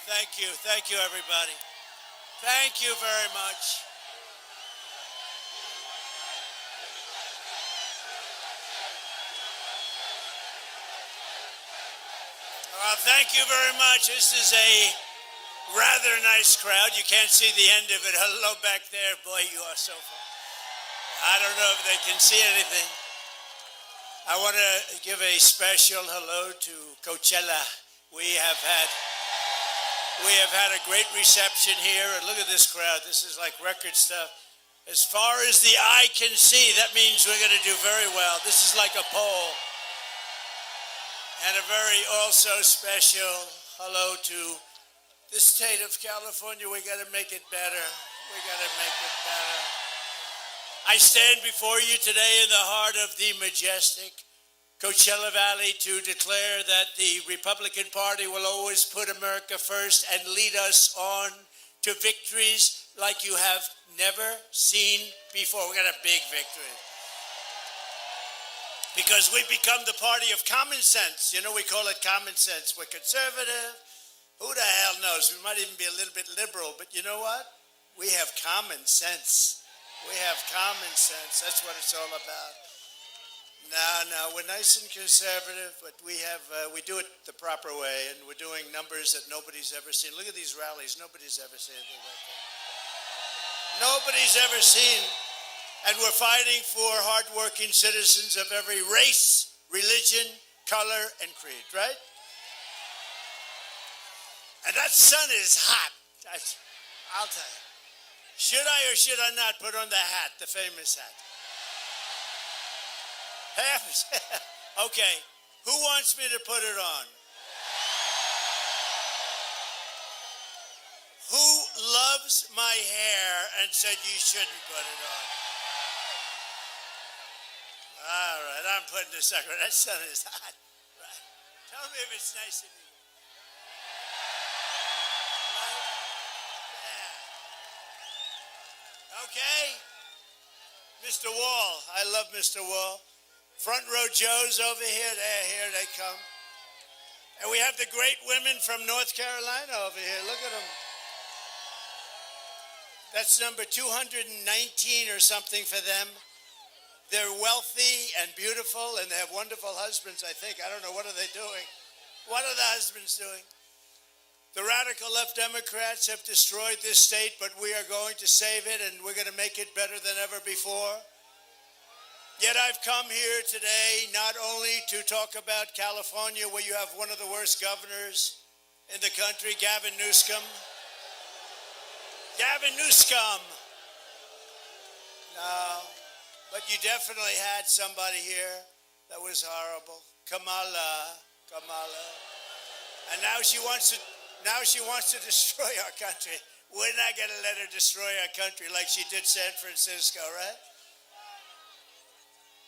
Thank you. Thank you, everybody. Thank you very much. Thank you very much. This is a rather nice crowd. You can't see the end of it. Hello back there. Boy, you are so far. I don't know if they can see anything. I want to give a special hello to Coachella. We have had a great reception here, and look at this crowd. This is like record stuff. As far as the eye can see, that means we're going to do very well. This is like a poll. And a very also special hello to the state of California. We got to make it better. We got to make it better. I stand before you today in the heart of the majestic Coachella Valley to declare that the Republican Party will always put America first and lead us on to victories like you have never seen before. We got a big victory. Because we've become the party of common sense. You know, we call it common sense. We're conservative. Who the hell knows? We might even be a little bit liberal. But you know what? We have common sense. We have common sense. That's what it's all about. No, we're nice and conservative, but we do it the proper way, and we're doing numbers that nobody's ever seen. Look at these rallies. Nobody's ever seen anything like that. Nobody's ever seen. And we're fighting for hardworking citizens of every race, religion, color, and creed, right? And that sun is hot. I'll tell you. Should I or should I not put on the hat, the famous hat? Okay, who wants me to put it on? Who loves my hair and said you shouldn't put it on? All right, I'm putting this on. That sun is hot. Right. Tell me if it's nice in here. Right? Yeah. Okay. Mr. Wall. I love Mr. Wall. Front row Joes over here. Here they come. And we have the great women from North Carolina over here. Look at them. That's number 219 or something for them. They're wealthy and beautiful, and they have wonderful husbands, I think. I don't know. What are they doing? What are the husbands doing? The radical left Democrats have destroyed this state, but we are going to save it, and we're going to make it better than ever before. Yet I've come here today not only to talk about California, where you have one of the worst governors in the country, Gavin Newsom. Gavin Newsom. No, but you definitely had somebody here that was horrible. Kamala. And now she wants to destroy our country. We're not going to let her destroy our country like she did San Francisco, right?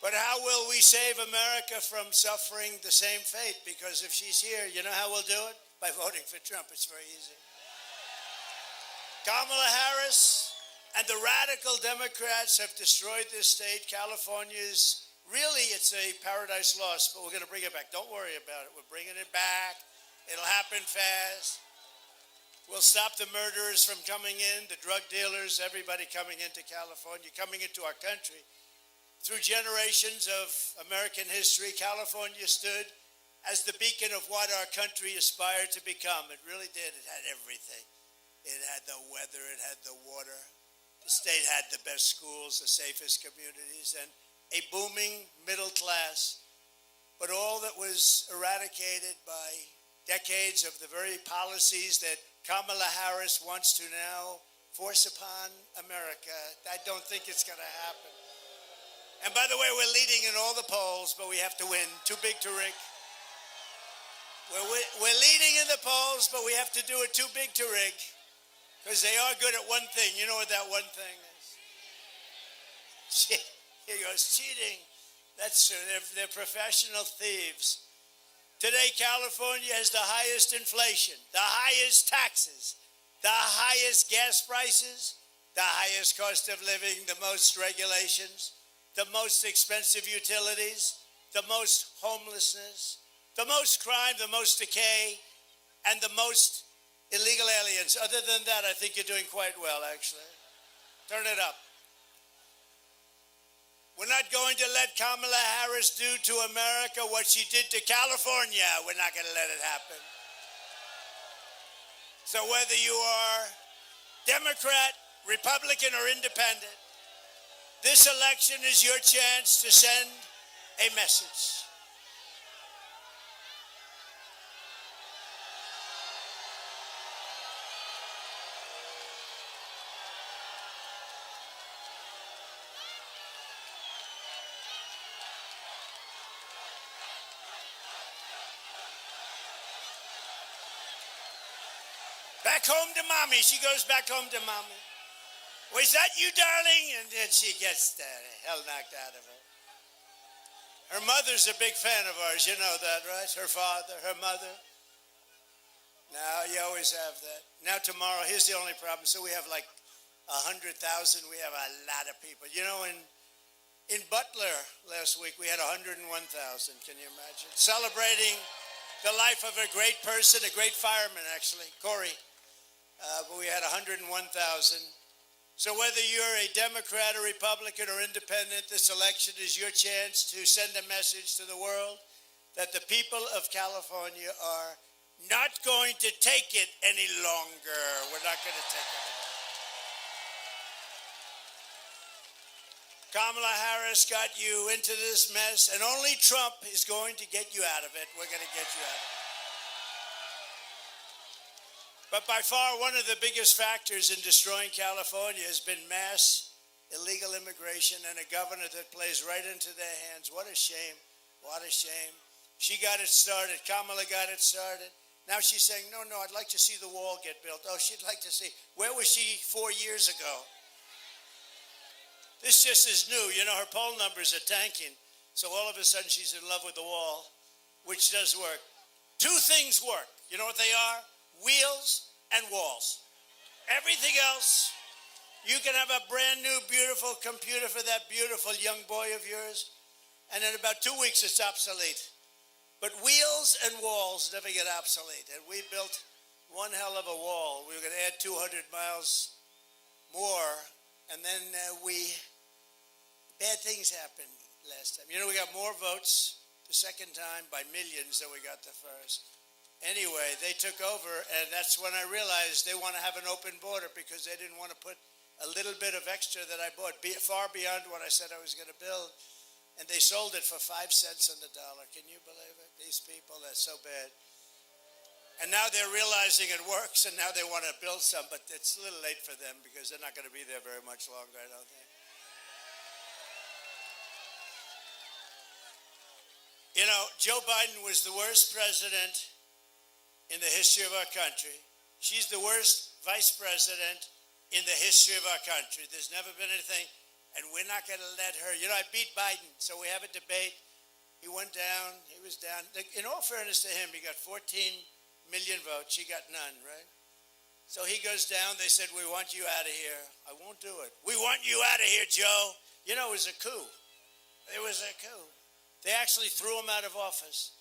But how will we save America from suffering the same fate? Because if she's here, you know how we'll do it? By voting for Trump. It's very easy. Kamala Harris and the radical Democrats have destroyed this state. California's really, it's a paradise lost, but we're going to bring it back. Don't worry about it. We're bringing it back. It'll happen fast. We'll stop the murderers from coming in, the drug dealers, everybody coming into California, coming into our country. Through generations of American history, California stood as the beacon of what our country aspired to become. It really did. It had everything. It had the weather. It had the water. The state had the best schools, the safest communities, and a booming middle class. But all that was eradicated by decades of the very policies that Kamala Harris wants to now force upon America. I don't think it's going to happen. And by the way, we're leading in all the polls, but we have to win. Too big to rig. We're leading in the polls, but we have to do it too big to rig. Because they are good at one thing. You know what that one thing is? Here goes cheating. That's true. They're professional thieves. Today, California has the highest inflation, the highest taxes, the highest gas prices, the highest cost of living, the most regulations, the most expensive utilities, the most homelessness, the most crime, the most decay, and the most illegal Republicans. Other than that, I think you're doing quite well, actually. Turn it up. We're not going to let Kamala Harris do to America what she did to California. We're not going to let it happen. So whether you are Democrat, Republican, or Independent, this election is your chance to send a message. Back home to mommy. She goes back home to mommy. Was that you, darling? And then she gets the hell knocked out of her. Her mother's a big fan of ours. You know that, right? Her father, her mother. Now, you always have that. Now, tomorrow, here's the only problem. So we have like 100,000. We have a lot of people. You know, in Butler last week, we had 101,000. Can you imagine? Celebrating the life of a great person, a great fireman, actually, Corey. But we had 101,000. So whether you're a Democrat, or Republican, or Independent, this election is your chance to send a message to the world that the people of California are not going to take it any longer. We're not going to take it anymore. Kamala Harris got you into this mess, and only Trump is going to get you out of it. We're going to get you out of it. But by far, one of the biggest factors in destroying California has been mass illegal immigration and a governor that plays right into their hands. What a shame. What a shame. She got it started. Kamala got it started. Now she's saying, no, I'd like to see the wall get built. Oh, she'd like to see. Where was she 4 years ago? This just is new. You know, her poll numbers are tanking. So all of a sudden she's in love with the wall, which does work. Two things work. You know what they are? Wheels and walls. Everything else, you can have a brand new, beautiful computer for that beautiful young boy of yours, and in about 2 weeks it's obsolete. But wheels and walls never get obsolete. And we built one hell of a wall. We were going to add 200 miles more, and then bad things happened last time. You know, we got more votes the second time by millions than we got the first. Anyway, they took over, and that's when I realized they want to have an open border because they didn't want to put a little bit of extra that I bought, far beyond what I said I was going to build. And they sold it for 5 cents on the dollar. Can you believe it? These people, that's so bad. And now they're realizing it works, and now they want to build some, but it's a little late for them because they're not going to be there very much longer, I don't think. You know, Joe Biden was the worst president in the history of our country. She's the worst vice president in the history of our country. There's never been anything, and we're not going to let her. You know, I beat Biden, so we have a debate. He went down, he was down. In all fairness to him, he got 14 million votes. She got none, right? So he goes down. They said, we want you out of here. I won't do it. We want you out of here, Joe. You know, it was a coup. It was a coup. They actually threw him out of office.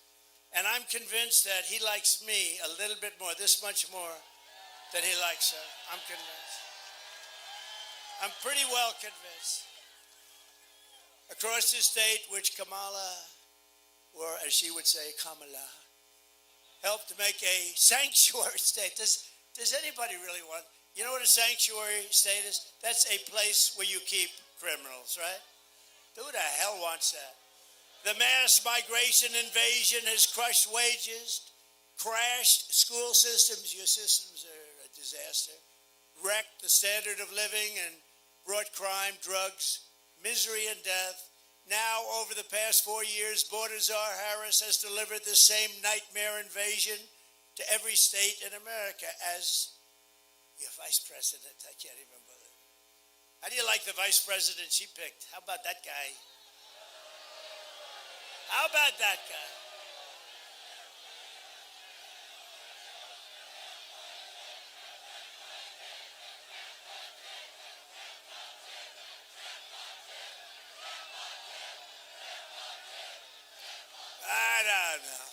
And I'm convinced that he likes me a little bit more, this much more, than he likes her. I'm convinced. I'm pretty well convinced. Across the state, which Kamala, or as she would say, Kamala, helped to make a sanctuary state. Does anybody really want? You know what a sanctuary state is? That's a place where you keep criminals, right? Who the hell wants that? The mass migration invasion has crushed wages, crashed school systems. Your systems are a disaster. Wrecked the standard of living and brought crime, drugs, misery, and death. Now, over the past 4 years, Border Czar Harris has delivered the same nightmare invasion to every state in America as your vice president. I can't even believe it. How do you like the vice president she picked? How about that guy? How about that guy? I don't know.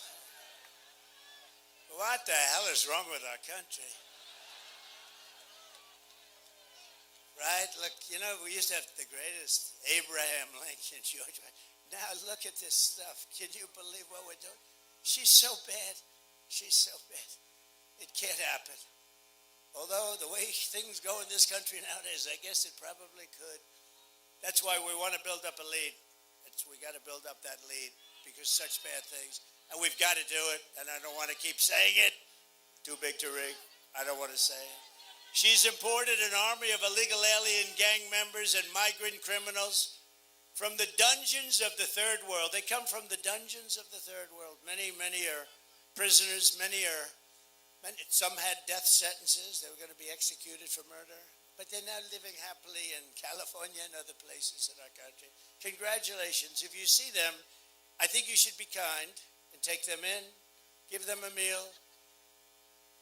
What the hell is wrong with our country? right? Look, you know, we used to have the greatest Abraham Lincoln, George. Now look at this stuff. Can you believe what we're doing? She's so bad. She's so bad. It can't happen. Although the way things go in this country nowadays, I guess it probably could. That's why we want to build up a lead. We got to build up that lead because such bad things. And we've got to do it. And I don't want to keep saying it. Too big to rig. I don't want to say it. She's imported an army of illegal alien gang members and migrant criminals from the dungeons of the third world. They come from the dungeons of the third world. Many are prisoners. Some had death sentences. They were going to be executed for murder. But they're now living happily in California and other places in our country. Congratulations. If you see them, I think you should be kind and take them in, give them a meal,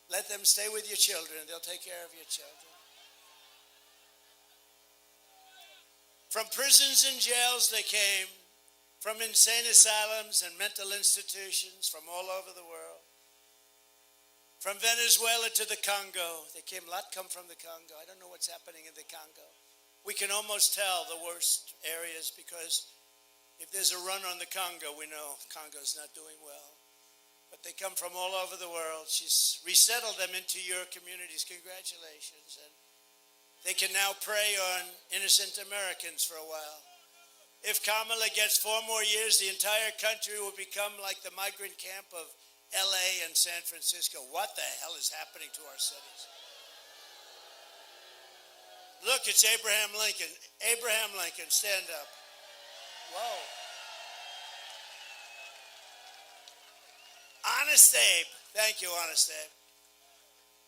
let them stay with your children. They'll take care of your children. From prisons and jails they came, from insane asylums and mental institutions from all over the world. From Venezuela to the Congo. They came, a lot come from the Congo. I don't know what's happening in the Congo. We can almost tell the worst areas because if there's a run on the Congo, we know Congo's not doing well. But they come from all over the world. She's resettled them into your communities. Congratulations. And they can now prey on innocent Americans for a while. If Kamala gets 4 more years, the entire country will become like the migrant camp of LA and San Francisco. What the hell is happening to our cities? Look, it's Abraham Lincoln. Abraham Lincoln, stand up. Whoa. Honest Abe. Thank you, Honest Abe.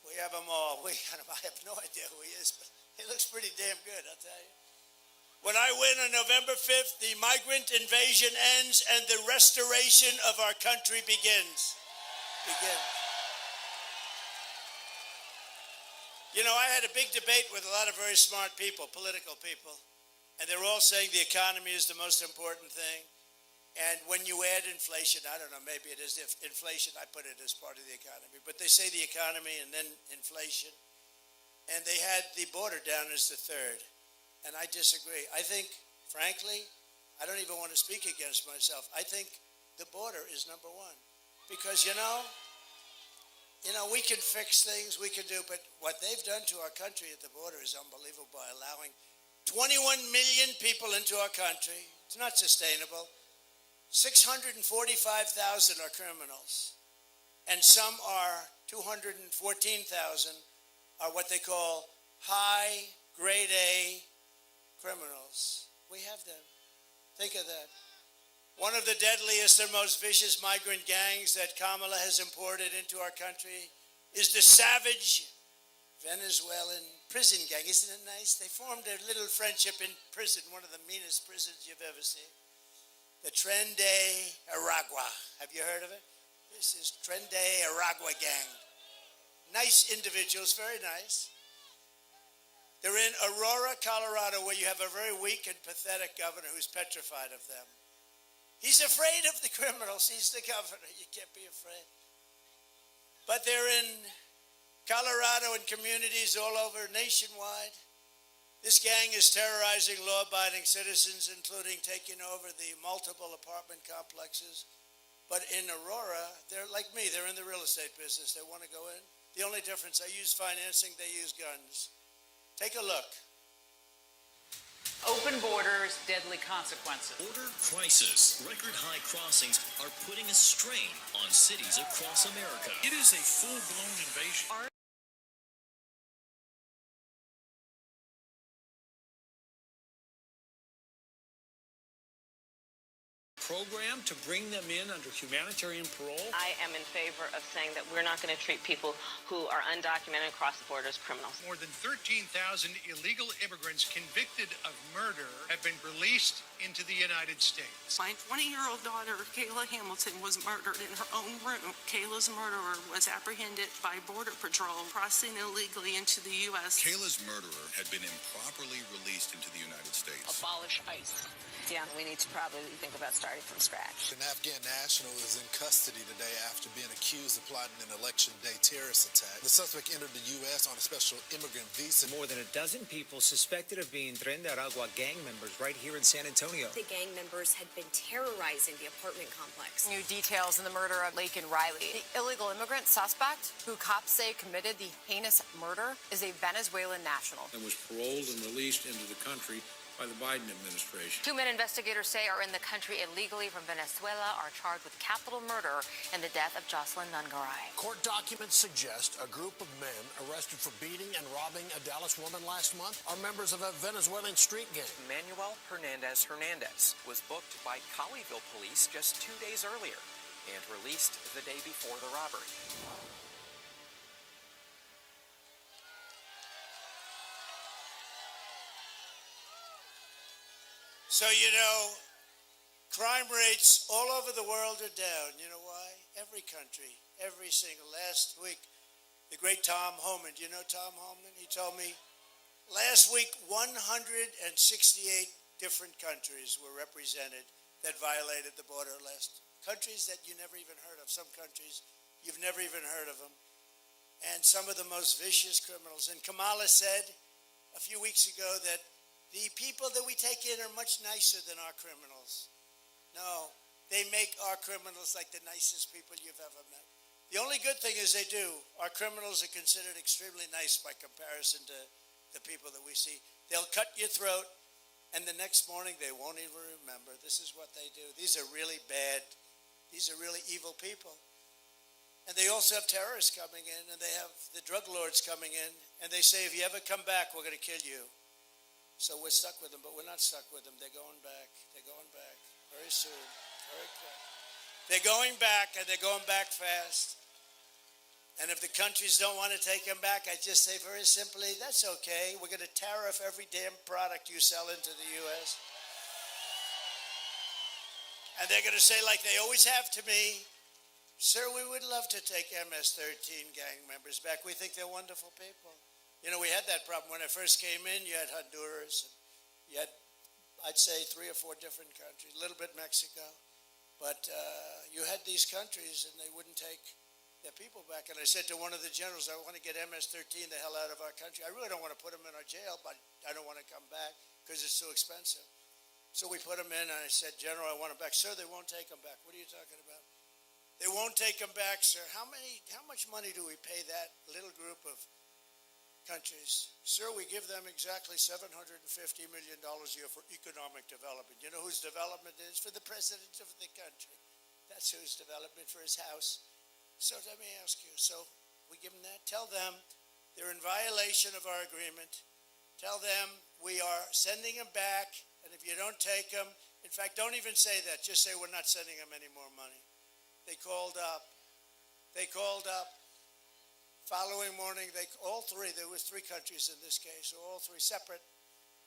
We have them all. I have no idea who he is, but he looks pretty damn good, I'll tell you. When I win on November 5th, the migrant invasion ends and the restoration of our country begins. You know, I had a big debate with a lot of very smart people, political people, and they're all saying the economy is the most important thing. And when you add inflation, I don't know, maybe it is inflation, I put it as part of the economy, but they say the economy and then inflation. And they had the border down as the third. And I disagree. I think, frankly, I don't even want to speak against myself. I think the border is number one. Because, you know, we can fix things, we can do, but what they've done to our country at the border is unbelievable by allowing 21 million people into our country. It's not sustainable. 645,000 are criminals. And some are 214,000 are what they call high grade A criminals. We have them. Think of that. One of the deadliest and most vicious migrant gangs that Kamala has imported into our country is the savage Venezuelan prison gang. Isn't it nice? They formed a little friendship in prison, one of the meanest prisons you've ever seen. The Tren de Aragua. Have you heard of it? This is Tren de Aragua gang. Nice individuals, very nice. They're in Aurora, Colorado, where you have a very weak and pathetic governor who's petrified of them. He's afraid of the criminals. He's the governor. You can't be afraid. But they're in Colorado and communities all over nationwide. This gang is terrorizing law-abiding citizens, including taking over the multiple apartment complexes. But in Aurora, they're like me. They're in the real estate business. They want to go in. The only difference, I use financing, they use guns. Take a look. Open borders, deadly consequences. Border crisis. Record high crossings are putting a strain on cities across America. It is a full-blown invasion. Program to bring them in under humanitarian parole. I am in favor of saying that we're not going to treat people who are undocumented across the border as criminals. More than 13,000 illegal immigrants convicted of murder have been released into the United States. My 20-year-old daughter, Kayla Hamilton, was murdered in her own room. Kayla's murderer was apprehended by Border Patrol crossing illegally into the U.S. Kayla's murderer had been improperly released into the United States. Abolish ICE. Yeah, we need to probably think about starting starting from scratch. An Afghan national is in custody today after being accused of plotting an election day terrorist attack. The suspect entered the U.S. on a special immigrant visa. More than a dozen people suspected of being Tren de Aragua gang members right here in San Antonio. The gang members had been terrorizing the apartment complex. New details in the murder of Laken Riley. The illegal immigrant suspect, who cops say committed the heinous murder, is a Venezuelan national. And was paroled and released into the country by the Biden administration. 2 men investigators say are in the country illegally from Venezuela are charged with capital murder in the death of Jocelyn Nungaray. Court documents suggest a group of men arrested for beating and robbing a Dallas woman last month are members of a Venezuelan street gang. Manuel Hernandez was booked by Colleyville police just 2 days earlier and released the day before the robbery. So, crime rates all over the world are down. You know why? Every country, every single. Last week, the great Tom Homan, do you know Tom Homan? He told me last week 168 different countries were represented that violated the border. Countries that you never even heard of. Some countries, you've never even heard of them. And some of the most vicious criminals. And Kamala said a few weeks ago that the people that we take in are much nicer than our criminals. No, they make our criminals like the nicest people you've ever met. The only good thing is they do. Our criminals are considered extremely nice by comparison to the people that we see. They'll cut your throat, and the next morning they won't even remember. This is what they do. These are really bad. These are really evil people. And they also have terrorists coming in, and they have the drug lords coming in, and they say, if you ever come back, we're going to kill you. So we're stuck with them, but we're not stuck with them. They're going back. They're going back very soon, very quick. They're going back, and they're going back fast. And if the countries don't want to take them back, I just say very simply, that's okay. We're going to tariff every damn product you sell into the U.S. And they're going to say, like they always have to me, sir, we would love to take MS-13 gang members back. We think they're wonderful people. We had that problem when I first came in. You had Honduras, and you had, I'd say, 3 or 4 different countries, a little bit Mexico. But you had these countries, and they wouldn't take their people back. And I said to one of the generals, I want to get MS-13 the hell out of our country. I really don't want to put them in our jail, but I don't want to come back because it's too expensive. So we put them in, and I said, General, I want them back. Sir, they won't take them back. What are you talking about? They won't take them back, sir. How much money do we pay that little group of countries? Sir, we give them exactly $750 million a year for economic development. You know whose development is? For the president of the country. That's whose development, for his house. So let me ask you, so we give them that? Tell them they're in violation of our agreement. Tell them we are sending them back, and if you don't take them, in fact, don't even say that. Just say we're not sending them any more money. They called up. Following morning, all three, there was 3 countries in this case, all 3 separate.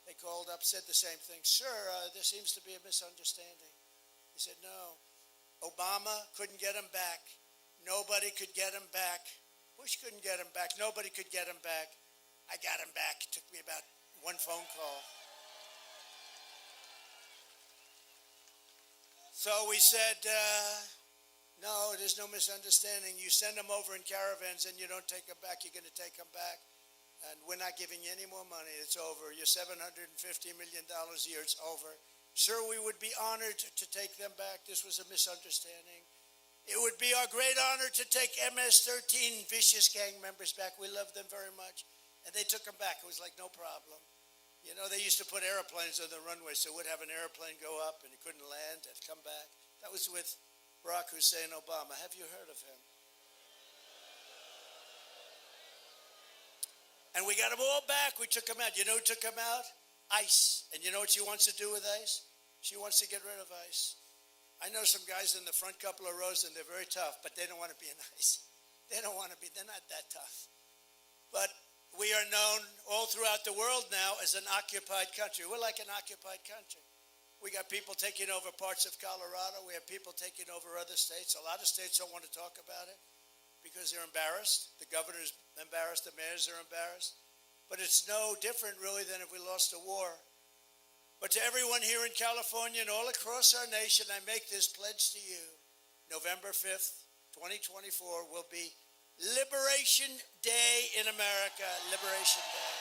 They called up, said the same thing. Sir, there seems to be a misunderstanding. He said, no, Obama couldn't get him back. Nobody could get him back. Bush couldn't get him back. Nobody could get him back. I got him back. It took me about 1 phone call. So we said, no, there's no misunderstanding. You send them over in caravans and you don't take them back, you're going to take them back. And we're not giving you any more money. It's over. Your $750 million a year, it's over. Sir, we would be honored to take them back. This was a misunderstanding. It would be our great honor to take MS-13 vicious gang members back. We love them very much. And they took them back. It was like no problem. They used to put airplanes on the runway, so we'd have an airplane go up and it couldn't land and come back. That was with Barack Hussein Obama. Have you heard of him? And we got them all back. We took them out. You know who took them out? ICE. And you know what she wants to do with ICE? She wants to get rid of ICE. I know some guys in the front couple of rows, and they're very tough, but they don't want to be in ICE. They're not that tough. But we are known all throughout the world now as an occupied country. We're like an occupied country. We got people taking over parts of Colorado. We have people taking over other states. A lot of states don't want to talk about it because they're embarrassed. The governor's embarrassed. The mayors are embarrassed. But it's no different, really, than if we lost a war. But to everyone here in California and all across our nation, I make this pledge to you. November 5th, 2024 will be Liberation Day in America. Liberation Day.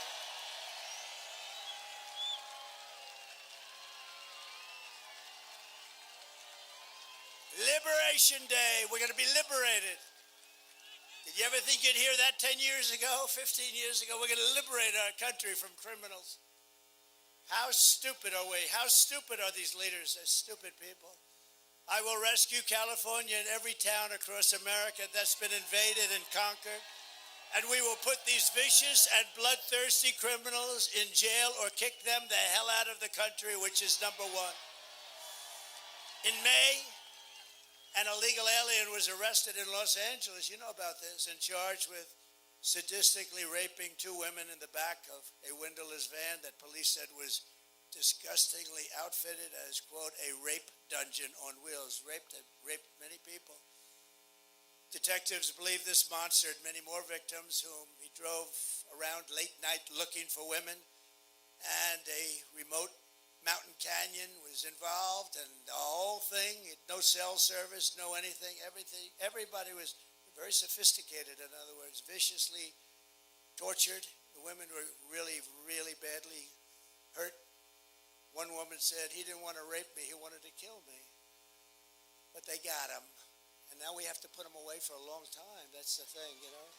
Liberation Day. We're going to be liberated. Did you ever think you'd hear that 10 years ago, 15 years ago? We're going to liberate our country from criminals. How stupid are we? How stupid are these leaders? They're stupid people. I will rescue California and every town across America that's been invaded and conquered. And we will put these vicious and bloodthirsty criminals in jail or kick them the hell out of the country, which is number one. In May, an illegal alien was arrested in Los Angeles, you know about this, and charged with sadistically raping two women in the back of a windowless van that police said was disgustingly outfitted as, quote, a rape dungeon on wheels. Raped many people. Detectives believe this monster had many more victims whom he drove around late night looking for women, and a remote mountain canyon was involved, and the whole thing, no cell service, no anything, everybody was very sophisticated, in other words, viciously tortured. The women were really, really badly hurt. One woman said, he didn't want to rape me, he wanted to kill me. But they got him. And now we have to put him away for a long time. That's the thing, you know.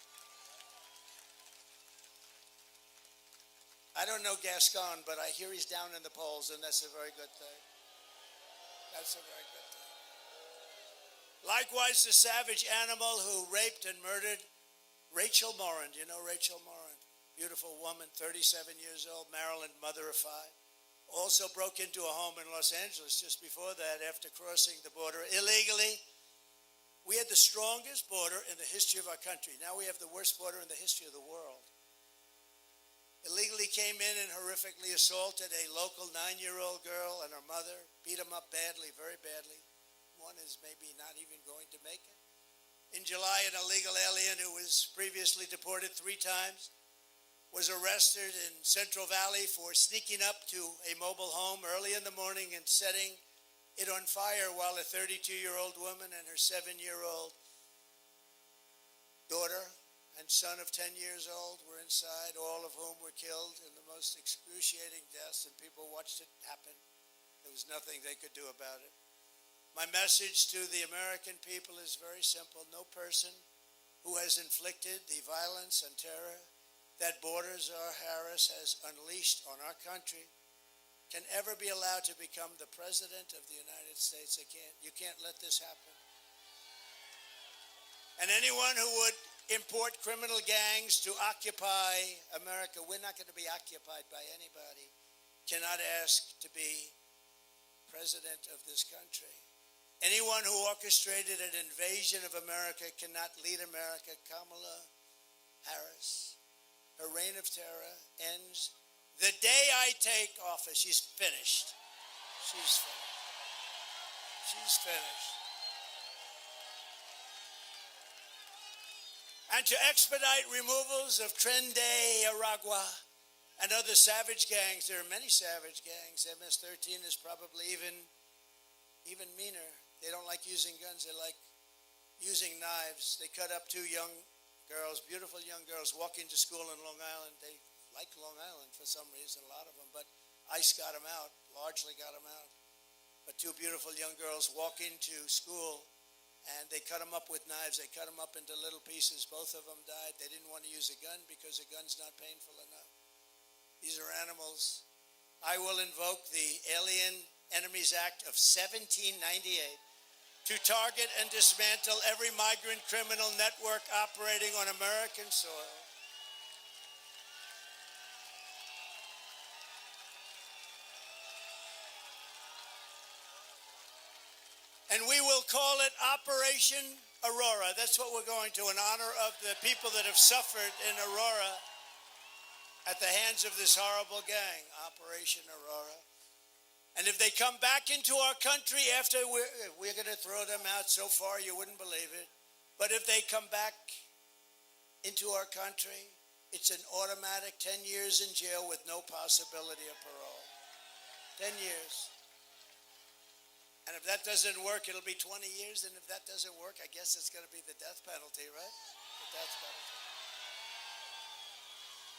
I don't know Gascon, but I hear he's down in the polls, and that's a very good thing. That's a very good thing. Likewise, the savage animal who raped and murdered Rachel Morin. You know Rachel Morin? Beautiful woman, 37 years old, Maryland, mother of five. Also broke into a home in Los Angeles just before that after crossing the border illegally. We had the strongest border in the history of our country. Now we have the worst border in the history of the world. Illegally came in and horrifically assaulted a local 9-year-old girl and her mother, beat them up badly, very badly. One is maybe not even going to make it. In July, an illegal alien who was previously deported 3 times was arrested in Central Valley for sneaking up to a mobile home early in the morning and setting it on fire while a 32-year-old woman and her 7-year-old daughter and son of 10 years old were inside, all of whom were killed in the most excruciating deaths, and people watched it happen. There was nothing they could do about it. My message to the American people is very simple. No person who has inflicted the violence and terror that Borders R. Harris has unleashed on our country can ever be allowed to become the President of the United States. You can't let this happen. And anyone who would import criminal gangs to occupy America, we're not going to be occupied by anybody, cannot ask to be President of this country. Anyone who orchestrated an invasion of America cannot lead America. Kamala Harris, her reign of terror ends the day I take office. She's finished. She's finished. She's finished. And to expedite removals of Tren de Aragua and other savage gangs, there are many savage gangs. MS-13 is probably even meaner. They don't like using guns. They like using knives. They cut up 2 young girls, beautiful young girls, walking to school in Long Island. They like Long Island for some reason, a lot of them, but ICE got them out, largely got them out. But 2 beautiful young girls walking to school, and they cut them up with knives. They cut them up into little pieces. Both of them died. They didn't want to use a gun because a gun's not painful enough. These are animals. I will invoke the Alien Enemies Act of 1798 to target and dismantle every migrant criminal network operating on American soil. And we will call it Operation Aurora. That's what we're going to, in honor of the people that have suffered in Aurora at the hands of this horrible gang, Operation Aurora. And if they come back into our country after we're going to throw them out so far, you wouldn't believe it. But if they come back into our country, it's an automatic 10 years in jail with no possibility of parole. 10 years. And if that doesn't work, it'll be 20 years. And if that doesn't work, I guess it's going to be the death penalty, right? The death penalty.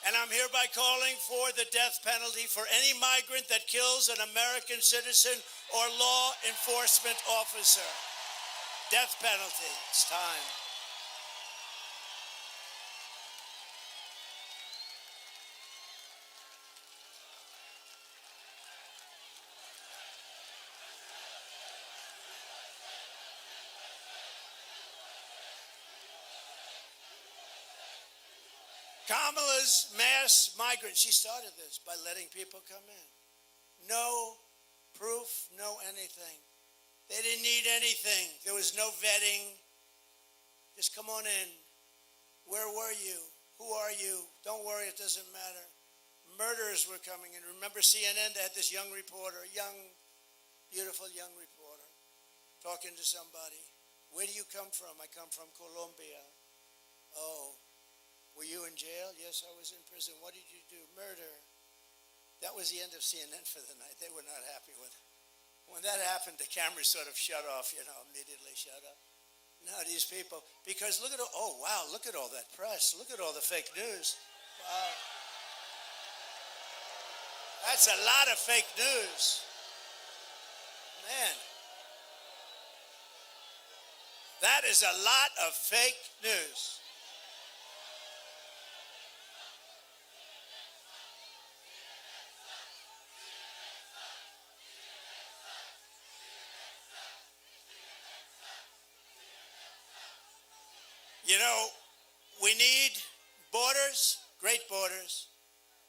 And I'm hereby calling for the death penalty for any migrant that kills an American citizen or law enforcement officer. Death penalty. It's time. Kamala's mass migrant, she started this by letting people come in. No proof, no anything. They didn't need anything. There was no vetting. Just come on in. Where were you? Who are you? Don't worry, it doesn't matter. Murderers were coming in. Remember CNN, they had this young reporter, young, beautiful young reporter, talking to somebody. Where do you come from? I come from Colombia. Oh. Were you in jail? Yes, I was in prison. What did you do? Murder. That was the end of CNN for the night. They were not happy with it. When that happened, the cameras sort of shut off, immediately shut up. Now these people, because look at oh wow, look at all that press. Look at all the fake news. Wow. That's a lot of fake news. Man. That is a lot of fake news. We need borders, great borders.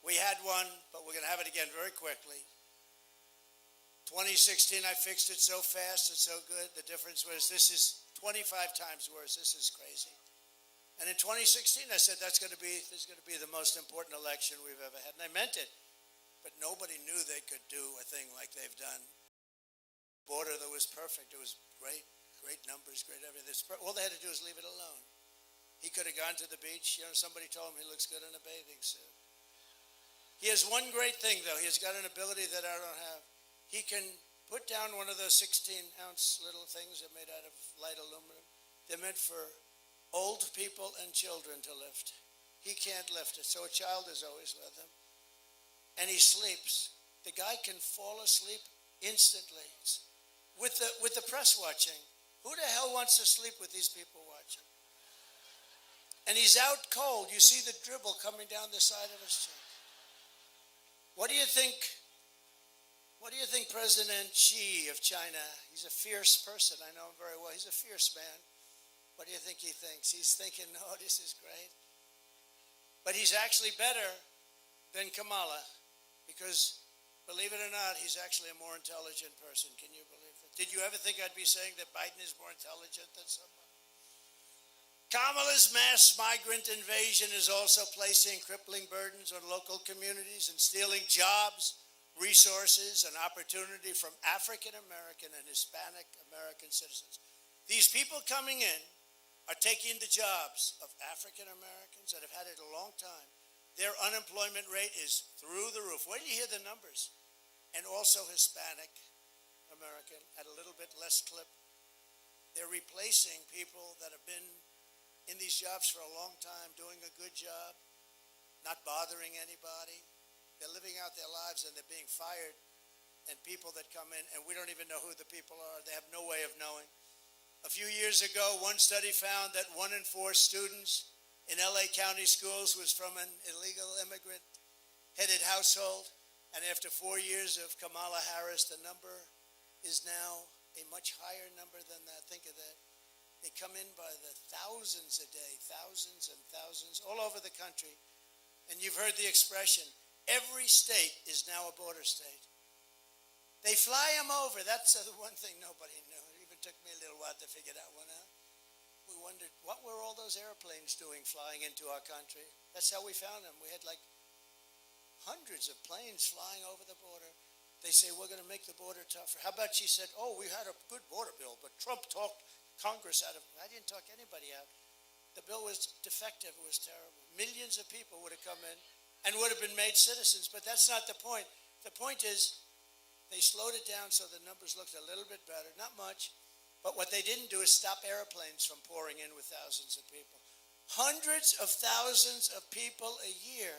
We had one, but we're going to have it again very quickly. 2016, I fixed it so fast and so good. The difference was this is 25 times worse. This is crazy. And in 2016, I said this is going to be the most important election we've ever had, and I meant it. But nobody knew they could do a thing like they've done. Border that was perfect. It was great numbers, great everything. All they had to do was leave it alone. He could have gone to the beach. Somebody told him he looks good in a bathing suit. He has one great thing, though. He has got an ability that I don't have. He can put down one of those 16-ounce little things that are made out of light aluminum. They're meant for old people and children to lift. He can't lift it, so a child is always with him. And he sleeps. The guy can fall asleep instantly with the press watching. Who the hell wants to sleep with these people watching? And he's out cold. You see the dribble coming down the side of his chin. What do you think President Xi of China, he's a fierce person. I know him very well. He's a fierce man. What do you think he thinks? He's thinking, no, this is great. But he's actually better than Kamala because, believe it or not, he's actually a more intelligent person. Can you believe it? Did you ever think I'd be saying that Biden is more intelligent than somebody? Kamala's mass migrant invasion is also placing crippling burdens on local communities and stealing jobs, resources, and opportunity from African American and Hispanic American citizens. These people coming in are taking the jobs of African Americans that have had it a long time. Their unemployment rate is through the roof. Wait till you hear the numbers. And also Hispanic American at a little bit less clip. They're replacing people that have been in these jobs for a long time, doing a good job, not bothering anybody. They're living out their lives and they're being fired. And people that come in, and we don't even know who the people are. They have no way of knowing. A few years ago, one study found that 1 in 4 students in LA County schools was from an illegal immigrant-headed household. And after 4 years of Kamala Harris, the number is now a much higher number than that. Think of that. They come in by the thousands a day, thousands and thousands, all over the country. And you've heard the expression, every state is now a border state. They fly them over. That's the one thing nobody knew. It even took me a little while to figure that one out. We wondered, what were all those airplanes doing flying into our country? That's how we found them. We had like hundreds of planes flying over the border. They say, we're going to make the border tougher. How about she said, oh, we had a good border bill, but Trump talked Congress out of it. I didn't talk anybody out. The bill was defective. It was terrible. Millions of people would have come in and would have been made citizens, but that's not the point. The point is They slowed it down so the numbers looked a little bit better, not much. But what they didn't do is stop airplanes from pouring in with thousands of people. Hundreds of thousands of people a year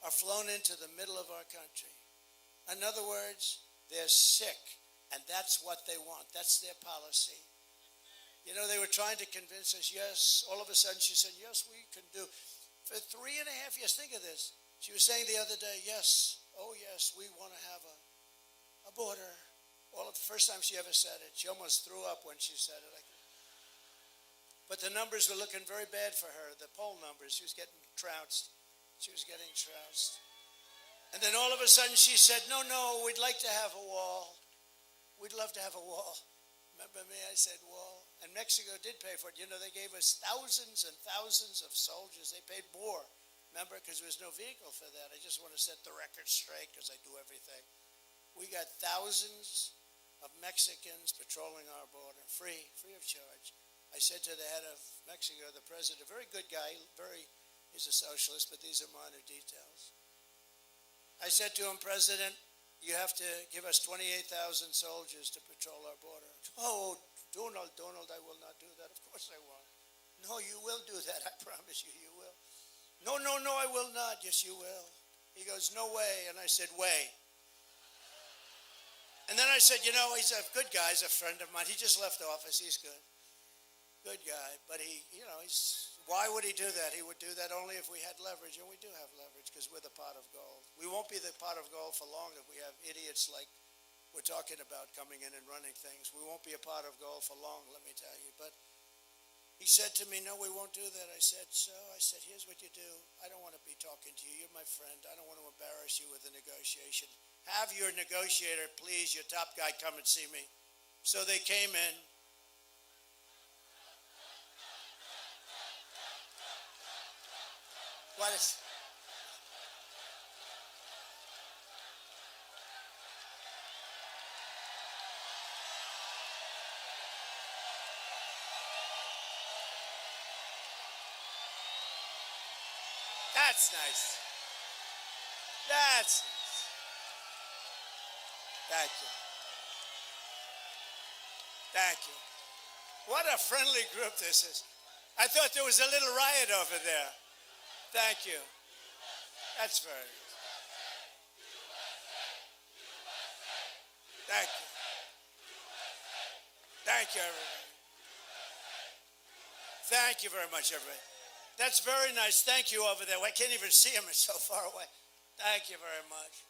are flown into the middle of our country. In other words, they're sick, and that's what they want. That's their policy. You know, they were trying to convince us, yes. All of a sudden she said, yes, we can do. For 3.5 years, think of this. She was saying the other day, yes, oh yes, we want to have a border. Well, the first time she ever said it, she almost threw up when she said it. But the numbers were looking very bad for her, the poll numbers. She was getting trounced. She was getting trounced. And then all of a sudden she said, no, we'd like to have a wall. We'd love to have a wall. Remember me? I said wall. And Mexico did pay for it. You know, they gave us thousands and thousands of soldiers. They paid more, remember, because there was no vehicle for that. I just want to set the record straight because I do everything. We got thousands of Mexicans patrolling our border, free of charge. I said to the head of Mexico, the president, a very good guy, he's a socialist, but these are minor details. I said to him, President, you have to give us 28,000 soldiers to patrol our border. Oh, Donald, I will not do that. Of course I won't. No, you will do that. I promise you, you will. No, I will not. Yes, you will. He goes, no way. And I said, way. And then I said, you know, he's a good guy. He's a friend of mine. He just left office. He's good. Good guy. But why would he do that? He would do that only if we had leverage. And we do have leverage because we're the pot of gold. We won't be the pot of gold for long if we have idiots like we're talking about coming in and running things. We won't be a pot of gold for long, let me tell you. But he said to me, no, we won't do that. I said, here's what you do. I don't want to be talking to you. You're my friend. I don't want to embarrass you with a negotiation. Have your negotiator, please, your top guy, come and see me. So they came in. What is... That's nice. That's nice. Thank you. Thank you. What a friendly group this is. I thought there was a little riot over there. Thank you. That's very good. Thank you. Thank you, everybody. Thank you very much, everybody. That's very nice. Thank you over there. I can't even see them. It's so far away. Thank you very much.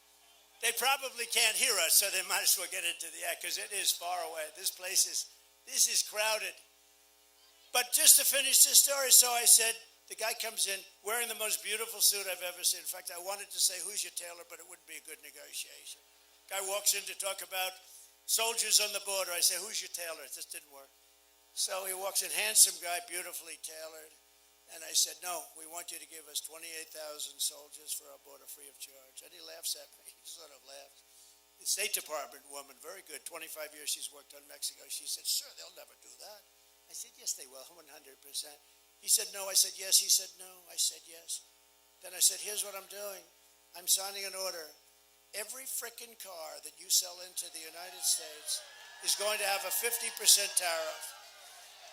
They probably can't hear us, so they might as well get into the act because it is far away. This is crowded. But just to finish this story, so I said, the guy comes in wearing the most beautiful suit I've ever seen. In fact, I wanted to say, who's your tailor, but it wouldn't be a good negotiation. Guy walks in to talk about soldiers on the border. I say, who's your tailor? This didn't work. So he walks in, handsome guy, beautifully tailored. And I said, no, we want you to give us 28,000 soldiers for our border free of charge. And he laughs at me. He sort of laughs. The State Department woman, very good, 25 years she's worked on Mexico. She said, sir, they'll never do that. I said, yes, they will, 100%. He said, no. I said, yes. He said, no. I said, yes. Then I said, here's what I'm doing. I'm signing an order. Every frickin' car that you sell into the United States is going to have a 50% tariff.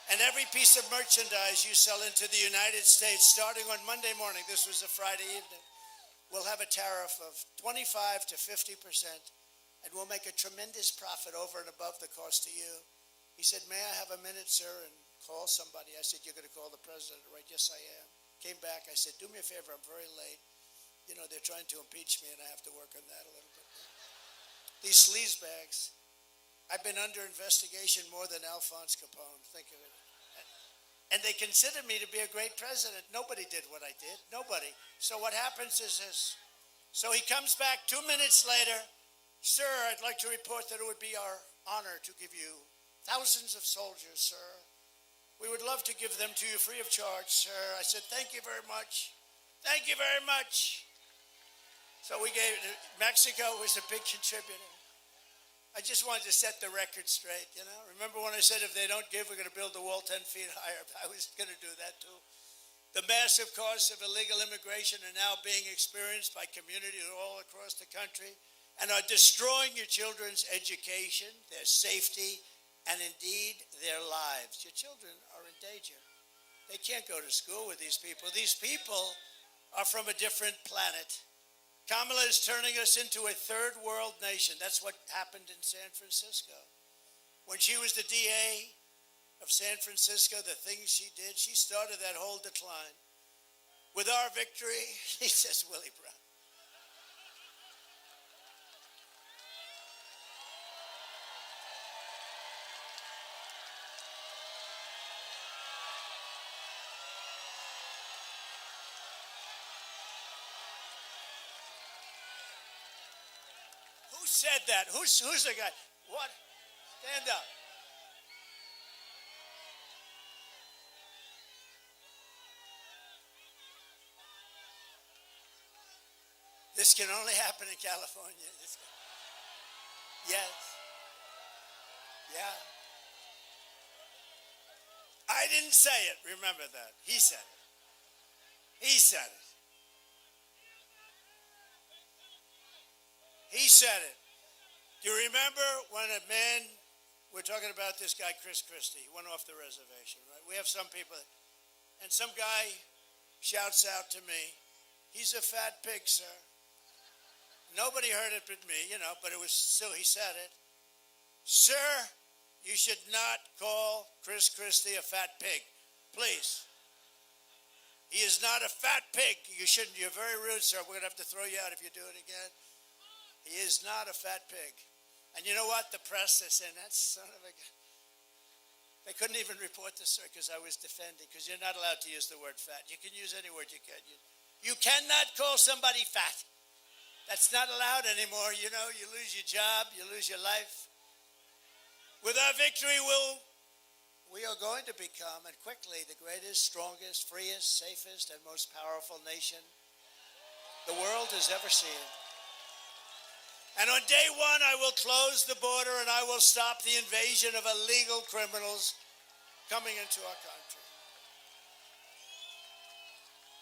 And every piece of merchandise you sell into the United States, starting on Monday morning, this was a Friday evening, will have a tariff of 25 to 50%, and we'll make a tremendous profit over and above the cost to you. He said, may I have a minute, sir, and call somebody? I said, you're going to call the president, right? Yes, I am. Came back. I said, do me a favor. I'm very late. You know, they're trying to impeach me, and I have to work on that a little bit. These sleazebags. I've been under investigation more than Alphonse Capone. Think of it. And they considered me to be a great president. Nobody did what I did. Nobody. So what happens is this. So he comes back 2 minutes later. Sir, I'd like to report that it would be our honor to give you thousands of soldiers, sir. We would love to give them to you free of charge, sir. I said, thank you very much. Thank you very much. So we gave, Mexico was a big contributor. I just wanted to set the record straight, you know. Remember when I said if they don't give, we're going to build the wall 10 feet higher? I was going to do that too. The massive costs of illegal immigration are now being experienced by communities all across the country, and are destroying your children's education, their safety, and indeed their lives. Your children are in danger. They can't go to school with these people. These people are from a different planet. Kamala is turning us into a third world nation. That's what happened in San Francisco. When she was the DA of San Francisco, the things she did, she started that whole decline. With our victory, he says, Willie Brown. Who said that? Who's the guy? What? Stand up. This can only happen in California. Yes. Yeah. I didn't say it. Remember that. He said it. He said it. He said it. Do you remember when a man, we're talking about this guy, Chris Christie, he went off the reservation, right? We have some people, and some guy shouts out to me, he's a fat pig, sir. Nobody heard it but me, but it was still, he said it. Sir, you should not call Chris Christie a fat pig, please. He is not a fat pig. You shouldn't, you're very rude, sir. We're going to have to throw you out if you do it again. He is not a fat pig. And you know what? The press, they're saying, that son of a gun. They couldn't even report this, sir, because I was defending, because you're not allowed to use the word fat. You can use any word you can. You cannot call somebody fat. That's not allowed anymore. You lose your job, you lose your life. With our victory, we are going to become, and quickly, the greatest, strongest, freest, safest, and most powerful nation the world has ever seen. And on day one, I will close the border and I will stop the invasion of illegal criminals coming into our country.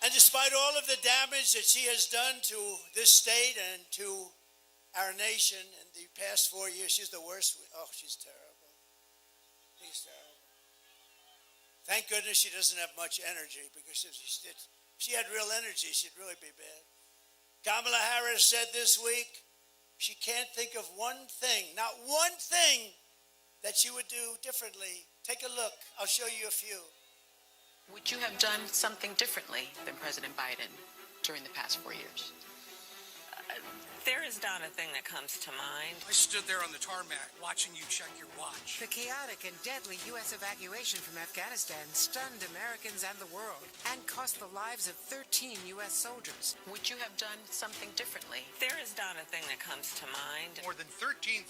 And despite all of the damage that she has done to this state and to our nation in the past 4 years, she's the worst. Oh, she's terrible. She's terrible. Thank goodness she doesn't have much energy, because if she had real energy, she'd really be bad. Kamala Harris said this week, she can't think of one thing, not one thing, that she would do differently. Take a look. I'll show you a few. Would you have done something differently than President Biden during the past 4 years? There is not a thing that comes to mind. I stood there on the tarmac watching you check your watch. The chaotic and deadly U.S. evacuation from Afghanistan stunned Americans and the world and cost the lives of 13 U.S. soldiers. Would you have done something differently? There is not a thing that comes to mind. More than 13,000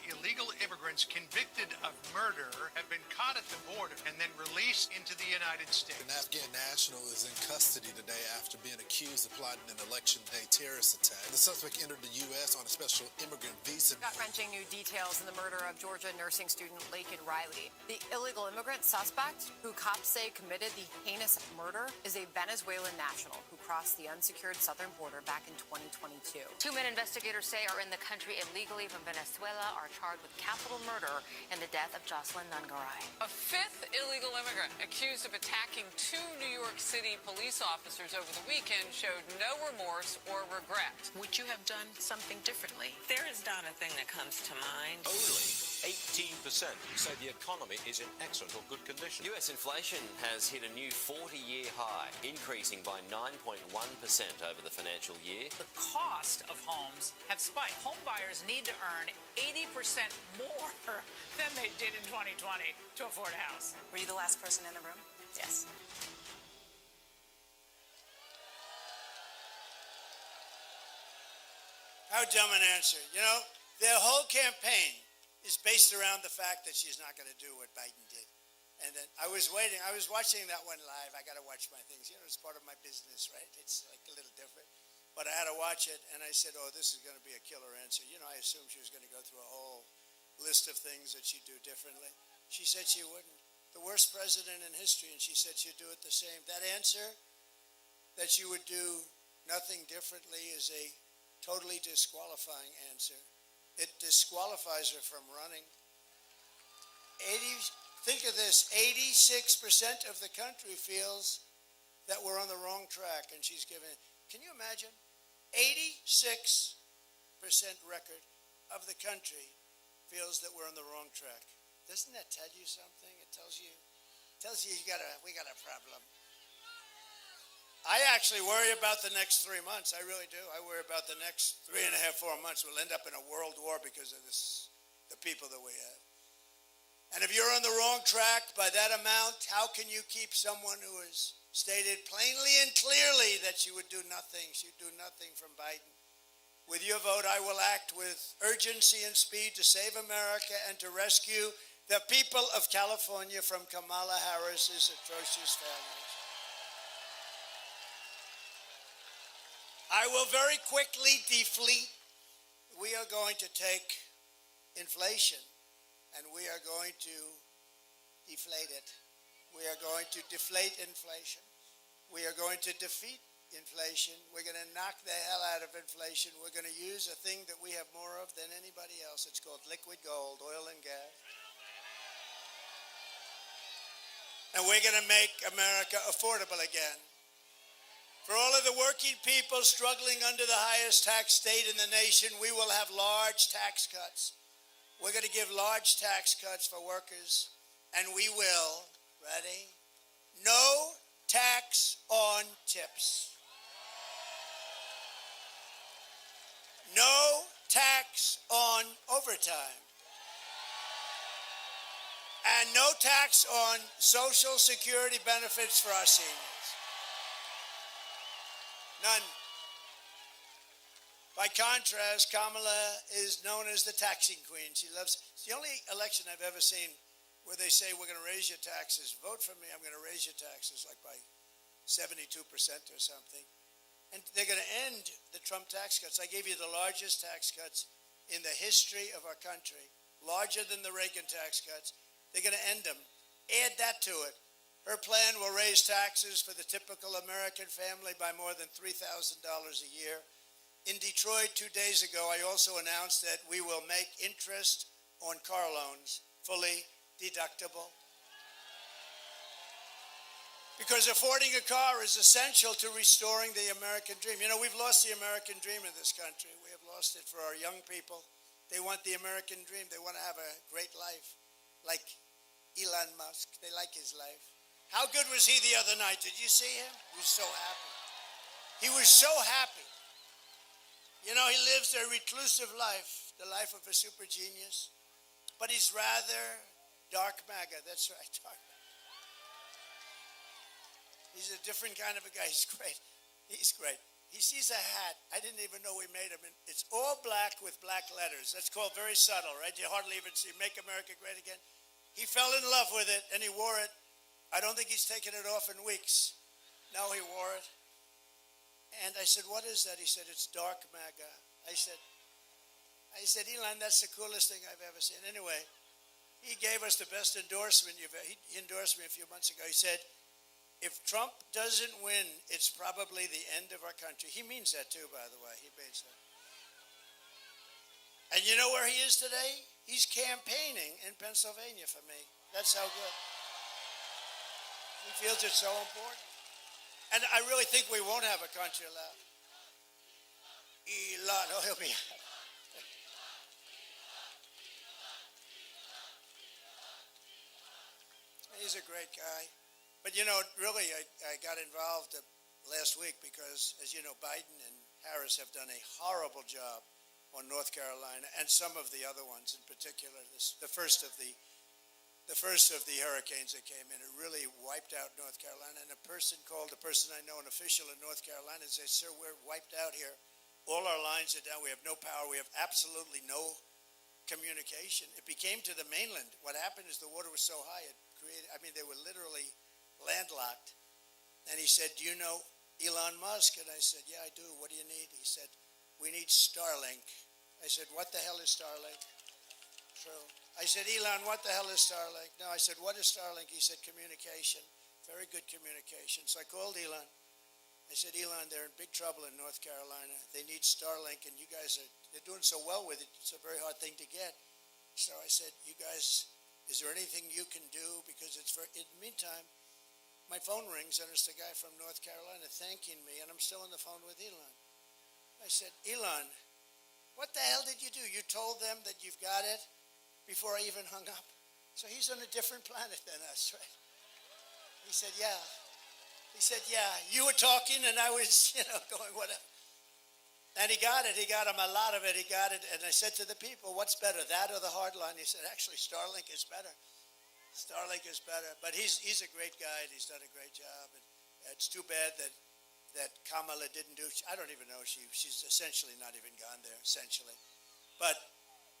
illegal immigrants convicted of murder have been caught at the border and then released into the United States. An Afghan national is in custody today after being accused of plotting an election day terrorist attack. The suspect entered the U.S. on a special immigrant visa. Gut-wrenching new details in the murder of Georgia nursing student Laken Riley. The illegal immigrant suspect, who cops say committed the heinous murder, is a Venezuelan national who crossed the unsecured southern border back in 2022. 2 men investigators say are in the country illegally from Venezuela are charged with capital murder in the death of Jocelyn Nungaray. A fifth illegal immigrant accused of attacking 2 New York City police officers over the weekend showed no remorse or regret. Would you have done something differently? There is not a thing that comes to mind. Only 18% say the economy is in excellent or good condition. US inflation has hit a new 40-year high, increasing by 9.1% over the financial year. The cost of homes have spiked. Home buyers need to earn 80% more than they did in 2020 to afford a house. Were you the last person in the room? Yes. How dumb an answer. Their whole campaign is based around the fact that she's not going to do what Biden did. And then I was watching that one live. I got to watch my things. It's part of my business, right? It's like a little different. But I had to watch it, and I said, oh, this is going to be a killer answer. I assumed she was going to go through a whole list of things that she'd do differently. She said she wouldn't. The worst president in history, and she said she'd do it the same. That answer, that she would do nothing differently, is a totally disqualifying answer. It disqualifies her from running. 80, think of this, 86% of the country feels that we're on the wrong track, and she's given, can you imagine? 86% record of the country feels that we're on the wrong track. Doesn't that tell you something? It tells you we got a problem. I actually worry about the next 3 months. I really do. I worry about the next 3.5, 4 months. We'll end up in a world war because of this, the people that we have. And if you're on the wrong track by that amount, how can you keep someone who has stated plainly and clearly that she would do nothing? She'd do nothing from Biden. With your vote, I will act with urgency and speed to save America and to rescue the people of California from Kamala Harris's atrocious failures. I will very quickly deflate. We are going to take inflation and we are going to deflate it. We are going to deflate inflation. We are going to defeat inflation. We're going to knock the hell out of inflation. We're going to use a thing that we have more of than anybody else. It's called liquid gold, oil and gas. And we're going to make America affordable again. For all of the working people struggling under the highest tax state in the nation, we will have large tax cuts. We're going to give large tax cuts for workers, and we will, ready? No tax on tips. No tax on overtime. And no tax on Social Security benefits for our seniors. None. By contrast, Kamala is known as the taxing queen. It's the only election I've ever seen where they say, we're going to raise your taxes. Vote for me, I'm going to raise your taxes, like by 72% or something. And they're going to end the Trump tax cuts. I gave you the largest tax cuts in the history of our country, larger than the Reagan tax cuts. They're going to end them. Add that to it. Her plan will raise taxes for the typical American family by more than $3,000 a year. In Detroit 2 days ago, I also announced that we will make interest on car loans fully deductible. Because affording a car is essential to restoring the American dream. You know, we've lost the American dream in this country. We have lost it for our young people. They want the American dream. They want to have a great life, like Elon Musk. They like his life. How good was he the other night? Did you see him? He was so happy. He was so happy. You know, he lives a reclusive life, the life of a super genius. But he's rather dark MAGA. That's right, dark MAGA. He's a different kind of a guy. He's great. He's great. He sees a hat. I didn't even know we made him. It's all black with black letters. That's called very subtle, right? You hardly even see Make America Great Again. He fell in love with it, and he wore it. I don't think he's taken it off in weeks. No, he wore it. And I said, what is that? He said, it's dark MAGA. I said, Elon, that's the coolest thing I've ever seen. Anyway, he gave us the best endorsement. He endorsed me a few months ago. He said, if Trump doesn't win, it's probably the end of our country. He means that too, by the way. He means that. And you know where he is today? He's campaigning in Pennsylvania for me. That's how good. He feels it's so important. And I really think we won't have a country left. Elon, oh, he'll be. He's a great guy. But you know, really, I got involved last week because, as you know, Biden and Harris have done a horrible job on North Carolina and some of the other ones, in particular, the first of the hurricanes that came in. It really wiped out North Carolina. And a person I know, an official in North Carolina, said, sir, we're wiped out here. All our lines are down. We have no power. We have absolutely no communication. It became to the mainland. What happened is the water was so high, they were literally landlocked. And he said, do you know Elon Musk? And I said, yeah, I do. What do you need? He said, we need Starlink. I said, what the hell is Starlink? True. I said, Elon, what the hell is Starlink? No, I said, what is Starlink? He said, communication. Very good communication. So I called Elon, I said, Elon, they're in big trouble in North Carolina. They need Starlink, and you guys they're doing so well with it. It's a very hard thing to get. So I said, you guys, is there anything you can do? Because in the meantime, my phone rings, and it's the guy from North Carolina thanking me, and I'm still on the phone with Elon. I said, Elon, what the hell did you do? You told them that you've got it before I even hung up. So he's on a different planet than us, right? He said, yeah. He said, yeah, you were talking and I was, going, whatever. And he got it. He got him a lot of it. He got it. And I said to the people, what's better, that or the hard line? He said, actually, Starlink is better. Starlink is better. But he's a great guy, and he's done a great job. And it's too bad that Kamala didn't do. I don't even know. She's essentially not even gone there, essentially. But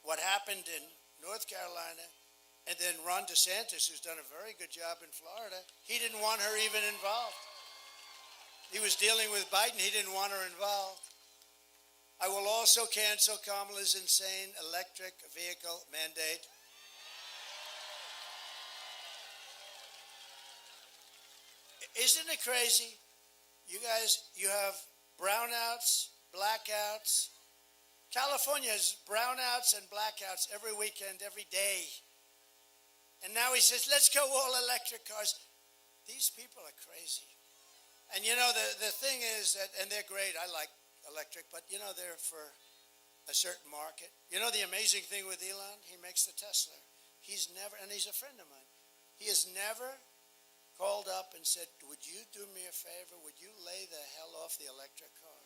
what happened in North Carolina, and then Ron DeSantis, who's done a very good job in Florida, he didn't want her even involved. He was dealing with Biden. He didn't want her involved. I will also cancel Kamala's insane electric vehicle mandate. Isn't it crazy? You guys, you have brownouts, blackouts. California has brownouts and blackouts every weekend, every day. And now he says, let's go all electric cars. These people are crazy. And the thing is that, and they're great, I like electric, but they're for a certain market. The amazing thing with Elon, he makes the Tesla. He's never, and he's a friend of mine, he has never called up and said, would you do me a favor? Would you lay the hell off the electric car?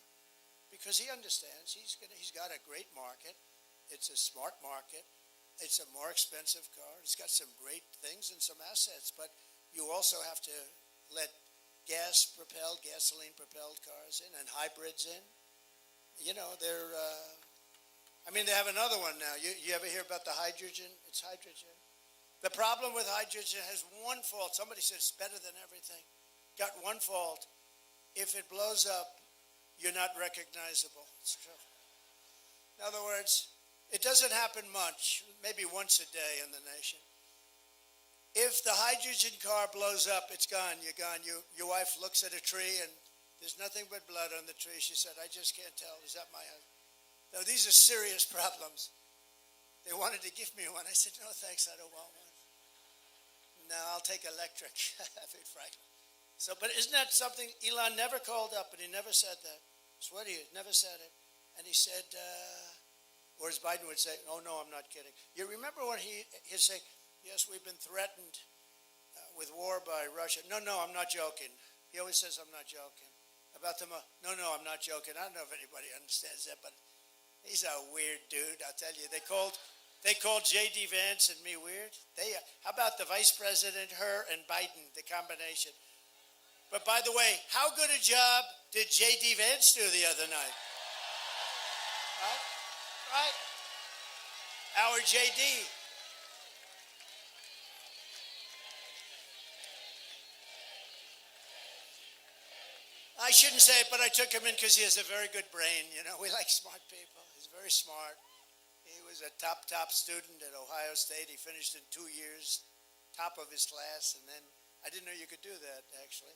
Because he understands he's got a great market. It's a smart market. It's a more expensive car. It's got some great things and some assets, but you also have to let gasoline-propelled cars in and hybrids in. They have another one now. You ever hear about the hydrogen? It's hydrogen. The problem with hydrogen has one fault. Somebody said it's better than everything. Got one fault. If it blows up, you're not recognizable. It's true. In other words, it doesn't happen much, maybe once a day in the nation. If the hydrogen car blows up, it's gone. You're gone. Your wife looks at a tree and there's nothing but blood on the tree. She said, I just can't tell. Is that my husband? No, these are serious problems. They wanted to give me one. I said, no, thanks. I don't want one. No, I'll take electric. Frankly. But isn't that something? Elon never called up and he never said that. I swear to you, never said it. And he said, or as Biden would say, oh, no, I'm not kidding. You remember when he'd say, yes, we've been threatened with war by Russia. No, I'm not joking. He always says, I'm not joking. About the no, I'm not joking. I don't know if anybody understands that, but he's a weird dude, I'll tell you. They called J.D. Vance and me weird. How about the vice president, her, and Biden, the combination? But by the way, how good a job did J.D. Vance do the other night? Right? Our J.D. I shouldn't say it, but I took him in because he has a very good brain. We like smart people. He's very smart. He was a top student at Ohio State. He finished in 2 years, top of his class, and then I didn't know you could do that, actually.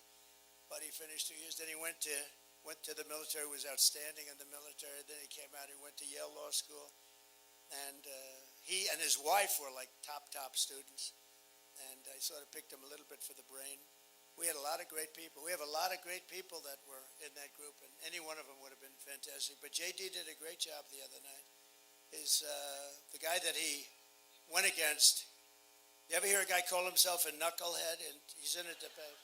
But he finished 2 years. Then he went to the military, was outstanding in the military. Then he came out, he went to Yale Law School. And he and his wife were like top students. And I sort of picked him a little bit for the brain. We had a lot of great people. We have a lot of great people that were in that group, and any one of them would have been fantastic. But J.D. did a great job the other night. The guy that he went against, you ever hear a guy call himself a knucklehead? And he's in a debate.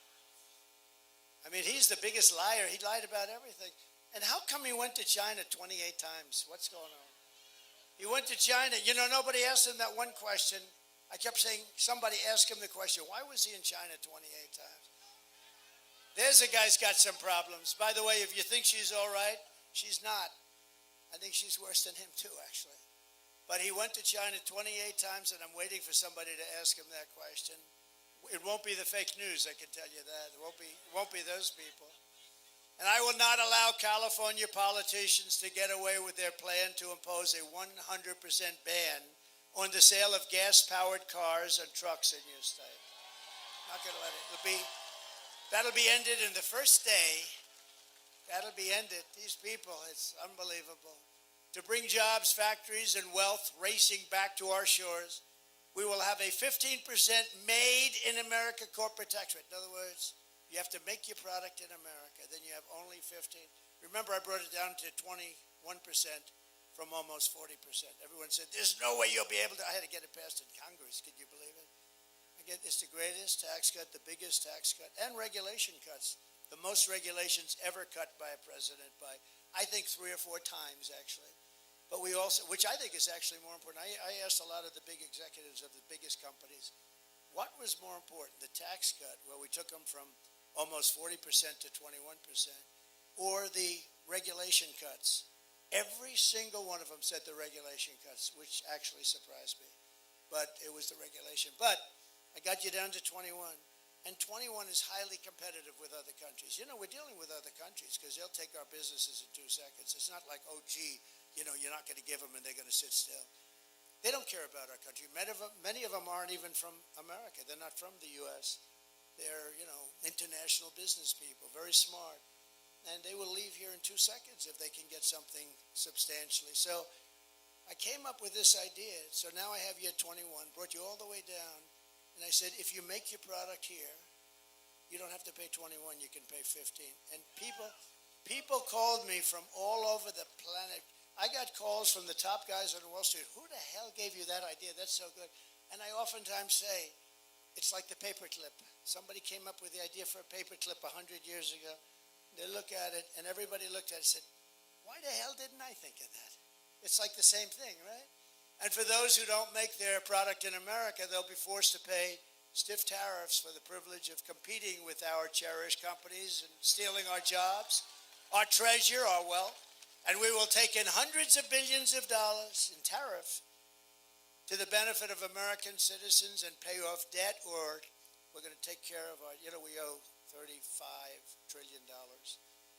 I mean, he's the biggest liar. He lied about everything. And how come he went to China 28 times? What's going on? He went to China. Nobody asked him that one question. I kept saying, somebody asked him the question, why was he in China 28 times? There's a guy's got some problems. By the way, if you think she's all right, she's not. I think she's worse than him too, actually. But he went to China 28 times, and I'm waiting for somebody to ask him that question. It won't be the fake news, I can tell you that. It won't be those people. And I will not allow California politicians to get away with their plan to impose a 100% ban on the sale of gas-powered cars and trucks in your state. Not going to let it. That'll be ended in the first day That'll be ended. These people, it's unbelievable. To bring jobs, factories, and wealth racing back to our shores, we will have a 15% made in America corporate tax rate. In other words, you have to make your product in America, then you have only 15. Remember, I brought it down to 21% from almost 40%. Everyone said, there's no way you'll be able to. I had to get it passed in Congress. Could you believe it? It's the greatest tax cut, the biggest tax cut, and regulation cuts. The most regulations ever cut by a president by, I think, 3 or 4 times, actually. But we also, which I think is actually more important, I asked a lot of the big executives of the biggest companies, what was more important, the tax cut, where we took them from almost 40% to 21%, or the regulation cuts? Every single one of them said the regulation cuts, which actually surprised me. But it was the regulation. But I got you down to 21. And 21 is highly competitive with other countries. You know, we're dealing with other countries because they'll take our businesses in 2 seconds. It's not like, oh, gee, you know, you're not going to give them and they're going to sit still. They don't care about our country. Many of them aren't even from America. They're not from the U.S. They're, you know, international business people, very smart. And they will leave here in 2 seconds if they can get something substantially. So I came up with this idea. So now I have you at 21, brought you all the way down. And I said, if you make your product here, you don't have to pay 21, you can pay 15. And people called me from all over the planet. I got calls from the top guys on Wall Street. Who the hell gave you that idea? That's so good. And I oftentimes say, it's like the paperclip. Somebody came up with the idea for a paperclip 100 years ago. They look at it, and everybody looked at it and said, why the hell didn't I think of that? It's like the same thing, right? And for those who don't make their product in America, they'll be forced to pay stiff tariffs for the privilege of competing with our cherished companies and stealing our jobs, our treasure, our wealth. And we will take in hundreds of billions of dollars in tariff to the benefit of American citizens and pay off debt, or we're going to take care of our, you know, we owe $35 trillion.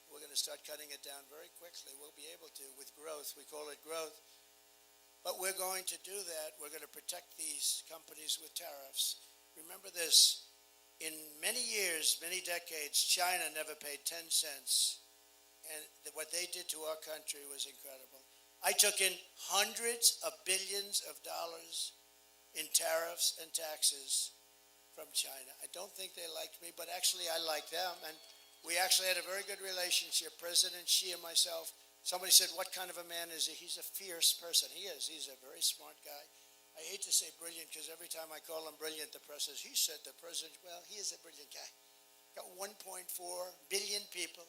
We're going to start cutting it down very quickly. We'll be able to with growth. We call it growth. But we're going to do that. We're going to protect these companies with tariffs. Remember this, in many years, many decades, China never paid 10 cents. And what they did to our country was incredible. I took in hundreds of billions of dollars in tariffs and taxes from China. I don't think they liked me, but actually I liked them. And we actually had a very good relationship, President Xi and myself. Somebody said, what kind of a man is he? He's a fierce person. He is. He's a very smart guy. I hate to say brilliant because every time I call him brilliant, the press says, he said the president, well, he is a brilliant guy. Got 1.4 billion people.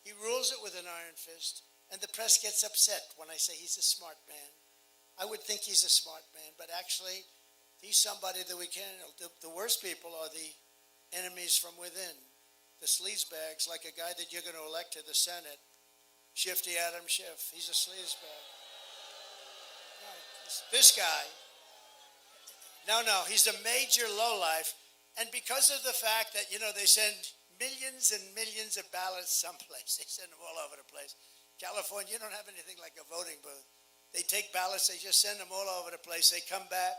He rules it with an iron fist. And the press gets upset when I say he's a smart man. I would think he's a smart man, but actually he's somebody that we can't. The worst people are the enemies from within. The sleazebags, like a guy that you're going to elect to the Senate, Shifty Adam Schiff. He's a sleazebag. No, this guy, no, he's a major lowlife. And because of the fact that, you know, they send millions and millions of ballots someplace. They send them all over the place. California, you don't have anything like a voting booth. They take ballots, they just send them all over the place. They come back,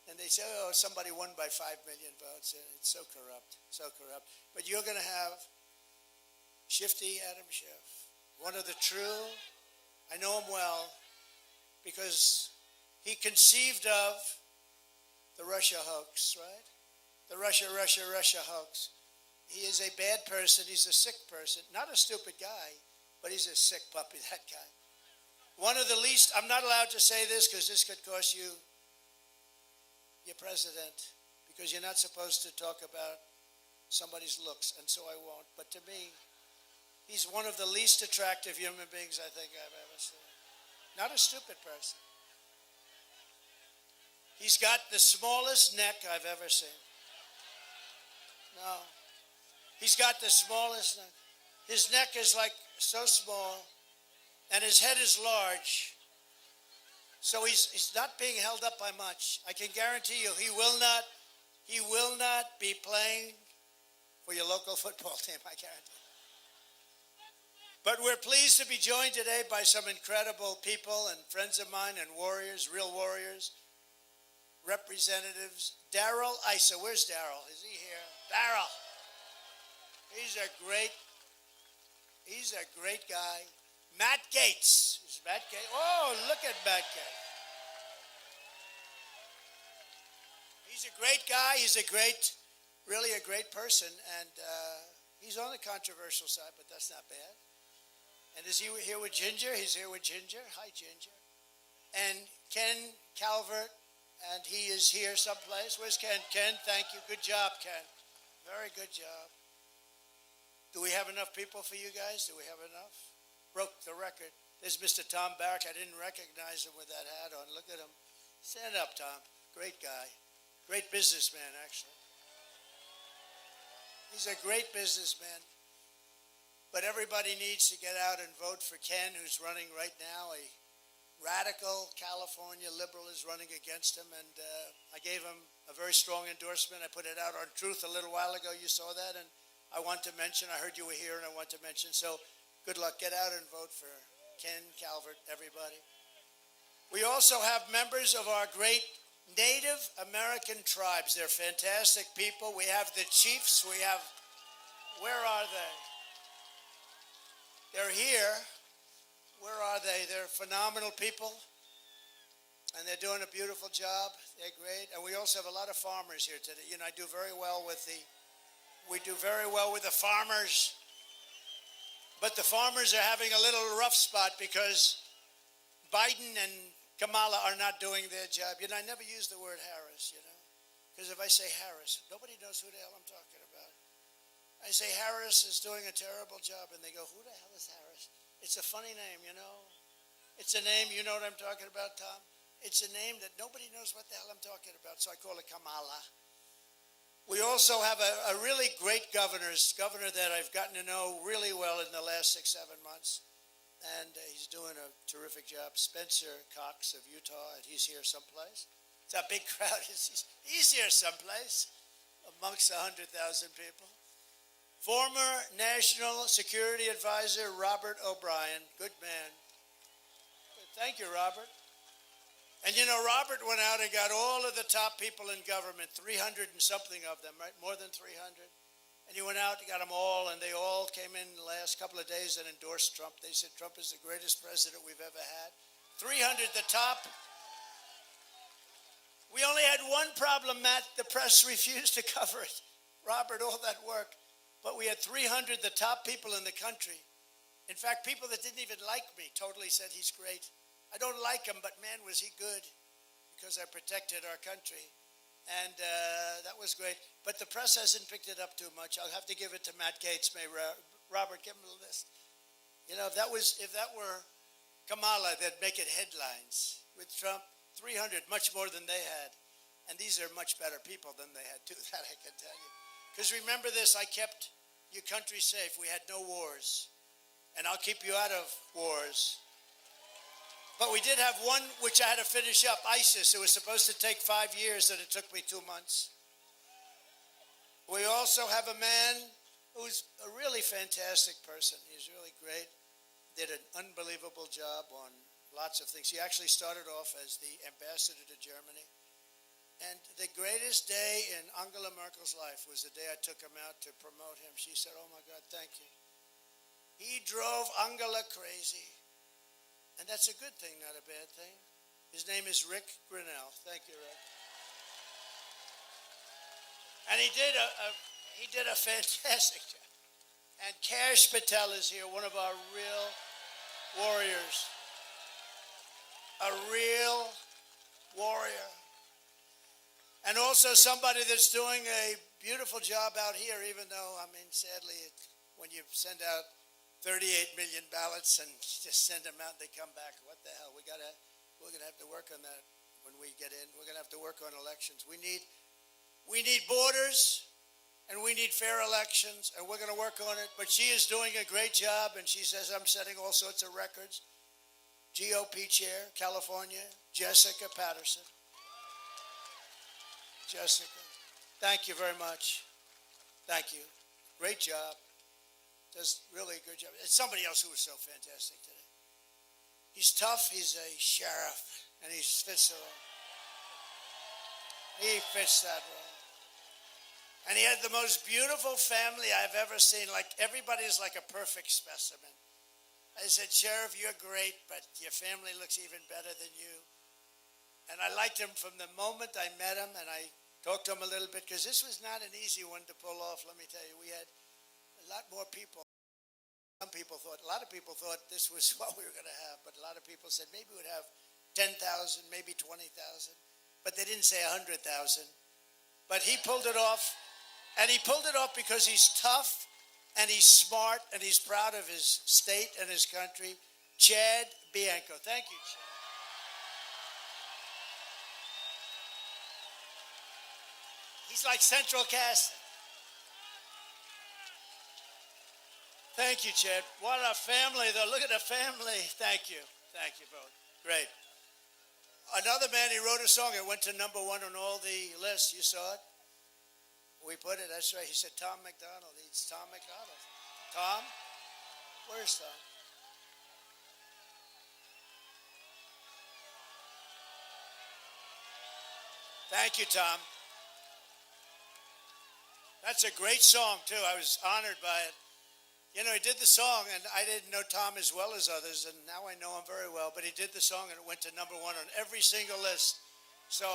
and they say, oh, somebody won by 5 million votes. And it's so corrupt, so corrupt. But you're going to have Shifty Adam Schiff. One of the true, I know him well, because he conceived of the Russia hoax, right? The Russia hoax. He is a bad person. He's a sick person. Not a stupid guy, but he's a sick puppy, that guy. One of the least, I'm not allowed to say this because this could cost you your president, because you're not supposed to talk about somebody's looks, and so I won't. But to me, he's one of the least attractive human beings I think I've ever seen. Not a stupid person. He's got the smallest neck I've ever seen. No. He's got the smallest neck. His neck is like so small, and his head is large. So he's not being held up by much. I can guarantee you he will not be playing for your local football team, I guarantee. But we're pleased to be joined today by some incredible people and friends of mine and warriors, real warriors, representatives. Darrell Issa. Where's Darrell? Is he here? Darrell. He's a great, He's a great guy. Matt Gaetz. Is Matt Gaetz? Oh, look at Matt Gaetz. He's a great guy. He's really a great person. And he's on the controversial side, but that's not bad. And is he here with Ginger? He's here with Ginger. Hi, Ginger. And Ken Calvert, and he is here someplace. Where's Ken? Ken, thank you. Good job, Ken. Very good job. Do we have enough people for you guys? Do we have enough? Broke the record. There's Mr. Tom Barrack. I didn't recognize him with that hat on. Look at him. Stand up, Tom. Great guy. Great businessman, actually. He's a great businessman. But everybody needs to get out and vote for Ken, who's running right now. A radical California liberal is running against him, and I gave him a very strong endorsement. I put it out on Truth a little while ago. You saw that, and I want to mention, I heard you were here, and I want to mention, so good luck. Get out and vote for Ken Calvert, everybody. We also have members of our great Native American tribes. They're fantastic people. We have the chiefs. We have, where are they? They're here. Where are they? They're phenomenal people, and they're doing a beautiful job. They're great. And we also have a lot of farmers here today. You know, we do very well with the farmers, but the farmers are having a little rough spot because Biden and Kamala are not doing their job. You know, I never use the word Harris, you know, because if I say Harris, nobody knows who the hell I'm talking about. I say Harris is doing a terrible job, and they go, who the hell is Harris? It's a funny name, you know. It's a name, you know what I'm talking about, Tom? It's a name that nobody knows what the hell I'm talking about, so I call it Kamala. We also have a really great governor that I've gotten to know really well in the last 6-7 months, and he's doing a terrific job. Spencer Cox of Utah, and he's here someplace. It's a big crowd. He's here someplace amongst 100,000 people. Former National Security Advisor Robert O'Brien, good man. Thank you, Robert. And you know, Robert went out and got all of the top people in government, 300 and something of them, right? More than 300. And he went out and got them all, and they all came in the last couple of days and endorsed Trump. They said Trump is the greatest president we've ever had. 300 the top. We only had one problem, Matt. The press refused to cover it. Robert, all that work. But we had 300 the top people in the country. In fact, people that didn't even like me totally said he's great. I don't like him, but man, was he good, because I protected our country. And that was great. But the press hasn't picked it up too much. I'll have to give it to Matt Gaetz. Robert, give him a list. You know, if that were Kamala, they'd make it headlines. With Trump, 300, much more than they had. And these are much better people than they had, too, that I can tell you. Because remember this, I kept your country safe. We had no wars. And I'll keep you out of wars. But we did have one which I had to finish up, ISIS. It was supposed to take 5 years, and it took me 2 months. We also have a man who's a really fantastic person. He's really great. Did an unbelievable job on lots of things. He actually started off as the ambassador to Germany. And the greatest day in Angela Merkel's life was the day I took him out to promote him. She said, oh my God, thank you. He drove Angela crazy. And that's a good thing, not a bad thing. His name is Rick Grinnell. Thank you, Rick. And he did a fantastic job. And Kash Patel is here, one of our real warriors. A real warrior. And also somebody that's doing a beautiful job out here, even though, I mean, sadly, when you send out 38 million ballots and just send them out, they come back. What the hell? We're going to have to work on that when we get in. We're going to have to work on elections. We need borders, and we need fair elections, and we're going to work on it. But she is doing a great job, and she says I'm setting all sorts of records. GOP chair, California, Jessica Patterson. Jessica, thank you very much. Thank you. Great job. Does really a good job. It's somebody else who was so fantastic today. He's tough. He's a sheriff, and he fits the role. He fits that role. And he had the most beautiful family I've ever seen. Like, everybody's like a perfect specimen. I said, Sheriff, you're great, but your family looks even better than you. And I liked him from the moment I met him, and I talked to him a little bit, because this was not an easy one to pull off, let me tell you. We had a lot more people. A lot of people thought this was what we were going to have, but a lot of people said maybe we'd have 10,000, maybe 20,000, but they didn't say 100,000. But he pulled it off, and he pulled it off because he's tough, and he's smart, and he's proud of his state and his country. Chad Bianco. Thank you, Chad. He's like central casting. Thank you, Chad. What a family, though. Look at the family. Thank you. Thank you both. Great. Another man, he wrote a song. It went to #1 on all the lists. You saw it? We put it. That's right. He said, Tom McDonald. It's Tom McDonald. Tom? Where's Tom? Thank you, Tom. That's a great song, too. I was honored by it. You know, he did the song, and I didn't know Tom as well as others, and now I know him very well, but he did the song, and it went to #1 on every single list. So,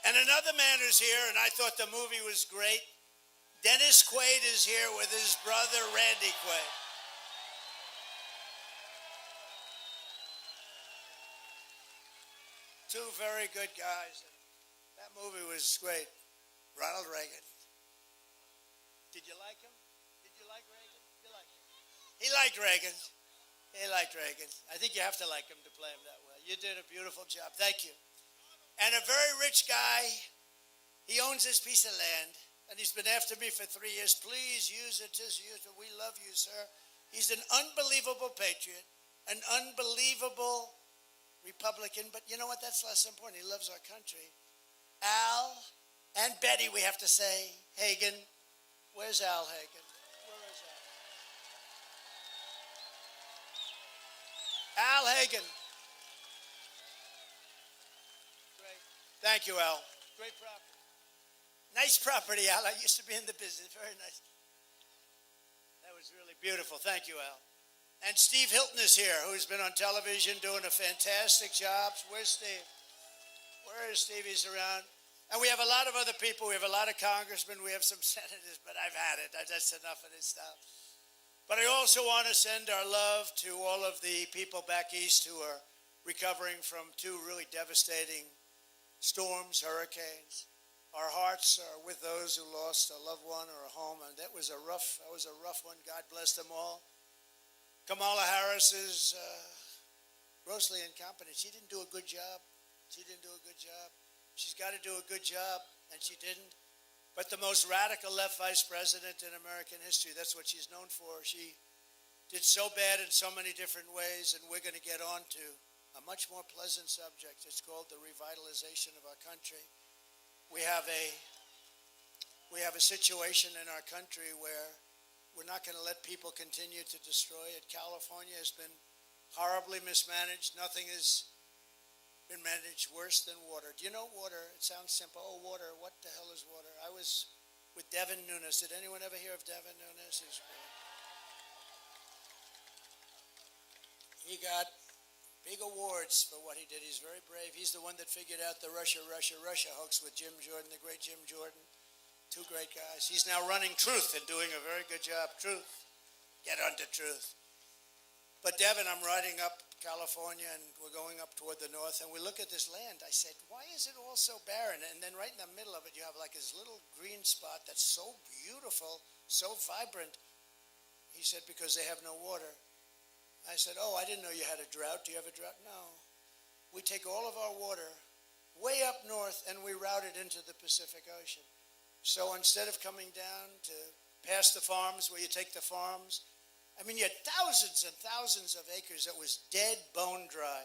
and another man who's here, and I thought the movie was great. Dennis Quaid is here with his brother, Randy Quaid. Two very good guys. That movie was great. Ronald Reagan. Did you like him? Did you like Reagan? You liked him. He liked Reagan. He liked Reagan. I think you have to like him to play him that way. You did a beautiful job. Thank you. And a very rich guy. He owns this piece of land, and he's been after me for 3 years. Please use it. Just use it. We love you, sir. He's an unbelievable patriot, an unbelievable Republican, but you know what? That's less important. He loves our country. Al and Betty, we have to say, Hagen. Where's Al Hagen? Where is Al? Al Hagen. Great. Thank you, Al. Great property. Nice property, Al. I used to be in the business. Very nice. That was really beautiful. Thank you, Al. And Steve Hilton is here, who's been on television doing a fantastic job. Where's Steve? Where is Steve? He's around. And we have a lot of other people. We have a lot of congressmen. We have some senators, but I've had it. That's enough of this stuff. But I also want to send our love to all of the people back east who are recovering from 2 really devastating storms, hurricanes. Our hearts are with those who lost a loved one or a home, and that was a rough one. God bless them all. Kamala Harris is grossly incompetent. She didn't do a good job. She's got to do a good job, and she didn't. But the most radical left vice president in American history, that's what she's known for. She did so bad in so many different ways, and we're going to get on to a much more pleasant subject. It's called the revitalization of our country. We have a situation in our country where we're not going to let people continue to destroy it. California has been horribly mismanaged. Nothing has been managed worse than water. Do you know water? It sounds simple. Oh, water. What the hell is water? I was with Devin Nunes. Did anyone ever hear of Devin Nunes? He's great. He got big awards for what he did. He's very brave. He's the one that figured out the Russia hoax with Jim Jordan, the great Jim Jordan. 2 great guys. He's now running Truth and doing a very good job. Truth. Get onto Truth. But Devin, I'm riding up California, and we're going up toward the north, and we look at this land. I said, why is it all so barren? And then right in the middle of it, you have like this little green spot that's so beautiful, so vibrant. He said, because they have no water. I said, oh, I didn't know you had a drought. Do you have a drought? No. We take all of our water way up north, and we route it into the Pacific Ocean. So instead of coming down to past the farms where you take the farms, I mean, you had thousands and thousands of acres that was dead, bone dry.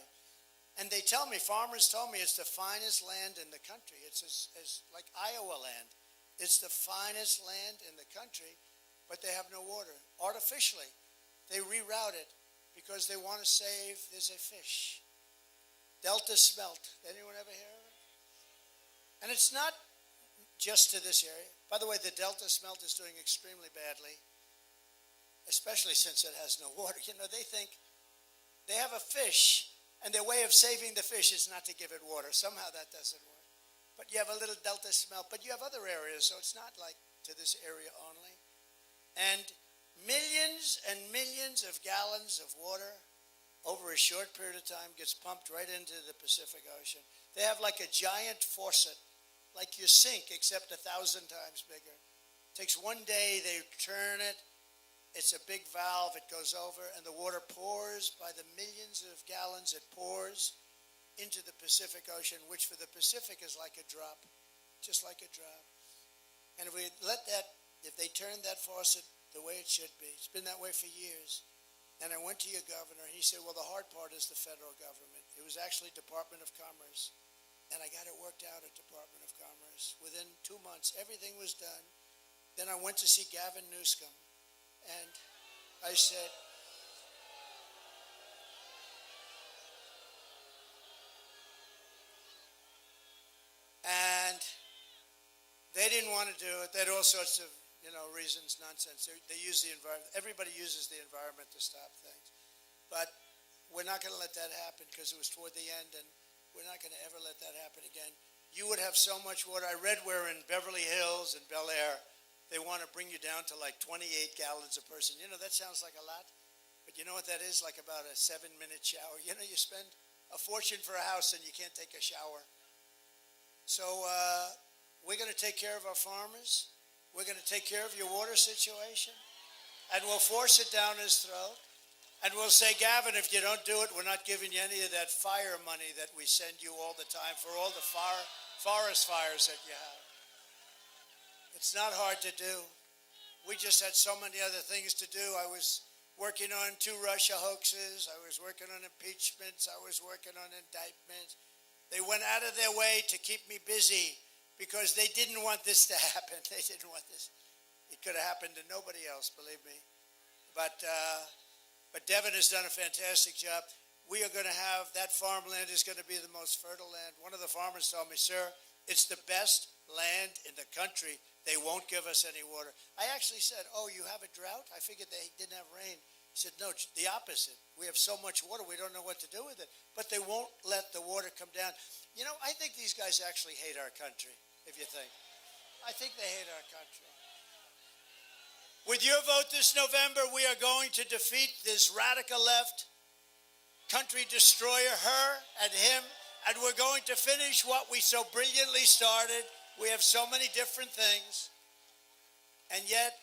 And they tell me, farmers told me, it's the finest land in the country. It's as like Iowa land. It's the finest land in the country, but they have no water. Artificially, they reroute it because they want to save, there's a fish. Delta smelt. Anyone ever hear of it? And it's not just to this area. By the way, the Delta smelt is doing extremely badly, especially since it has no water. You know, they think they have a fish, and their way of saving the fish is not to give it water. Somehow that doesn't work. But you have a little Delta smelt, but you have other areas, so it's not like to this area only. And millions and millions of gallons of water over a short period of time gets pumped right into the Pacific Ocean. They have like a giant faucet, like your sink, except 1,000 times bigger. It takes one day, they turn it, it's a big valve, it goes over, and the water pours by the millions of gallons it pours into the Pacific Ocean, which for the Pacific is like a drop, just like a drop. And if we let that, if they turn that faucet the way it should be, it's been that way for years. And I went to your governor, and he said, well, the hard part is the federal government. It was actually Department of Commerce. And I got it worked out at Department of Commerce. Within 2 months, everything was done. Then I went to see Gavin Newsom, and I said, and they didn't want to do it. They had all sorts of, reasons, nonsense. They use the environment. Everybody uses the environment to stop things. But we're not going to let that happen because it was toward the end, and we're not going to ever let that happen again. You would have so much water. I read where in Beverly Hills and Bel Air, they want to bring you down to like 28 gallons a person. That sounds like a lot, but you know what that is? Like about a 7-minute shower. You spend a fortune for a house and you can't take a shower. So we're going to take care of our farmers. We're going to take care of your water situation, and we'll force it down his throat. And we'll say, Gavin, if you don't do it, we're not giving you any of that fire money that we send you all the time for all the forest fires that you have. It's not hard to do. We just had so many other things to do. I was working on 2 Russia hoaxes. I was working on impeachments. I was working on indictments. They went out of their way to keep me busy because they didn't want this to happen. They didn't want this. It could have happened to nobody else, believe me. But Devin has done a fantastic job. We are going to have, that farmland is going to be the most fertile land. One of the farmers told me, sir, it's the best land in the country. They won't give us any water. I actually said, oh, you have a drought? I figured they didn't have rain. He said, no, the opposite. We have so much water, we don't know what to do with it. But they won't let the water come down. I think these guys actually hate our country, if you think. I think they hate our country. With your vote this November, we are going to defeat this radical left country destroyer, her and him, and we're going to finish what we so brilliantly started. We have so many different things, and yet,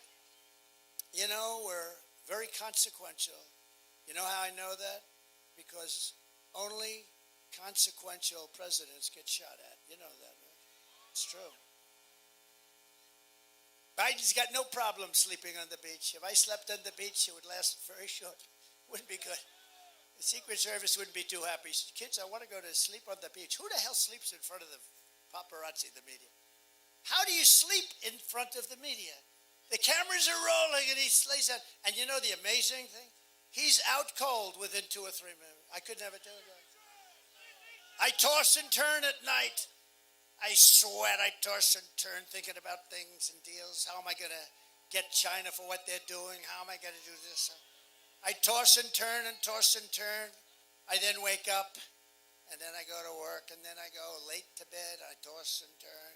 we're very consequential. You know how I know that? Because only consequential presidents get shot at. You know that, right? It's true. Biden's got no problem sleeping on the beach. If I slept on the beach, it would last very short. Wouldn't be good. The Secret Service wouldn't be too happy. Kids, I want to go to sleep on the beach. Who the hell sleeps in front of the paparazzi, the media? How do you sleep in front of the media? The cameras are rolling and he lays out. And you know the amazing thing? He's out cold within 2 or 3 minutes. I could never do that. I toss and turn at night. I sweat, I toss and turn thinking about things and deals. How am I going to get China for what they're doing? How am I going to do this? I toss and turn and toss and turn. I then wake up, and then I go to work, and then I go late to bed. I toss and turn.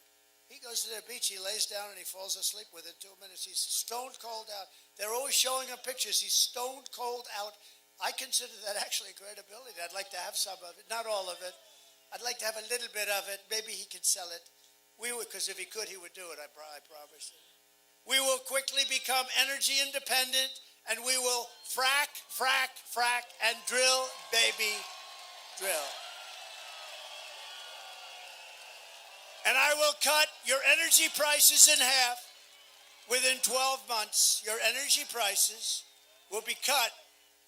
He goes to the beach, he lays down, and he falls asleep within 2 minutes. He's stone cold out. They're always showing him pictures. He's stone cold out. I consider that actually a great ability. I'd like to have some of it, not all of it. I'd like to have a little bit of it. Maybe he could sell it. We would, because if he could, he would do it. I promise you. We will quickly become energy independent, and we will frack, and drill, baby, drill. And I will cut your energy prices in half within 12 months. Your energy prices will be cut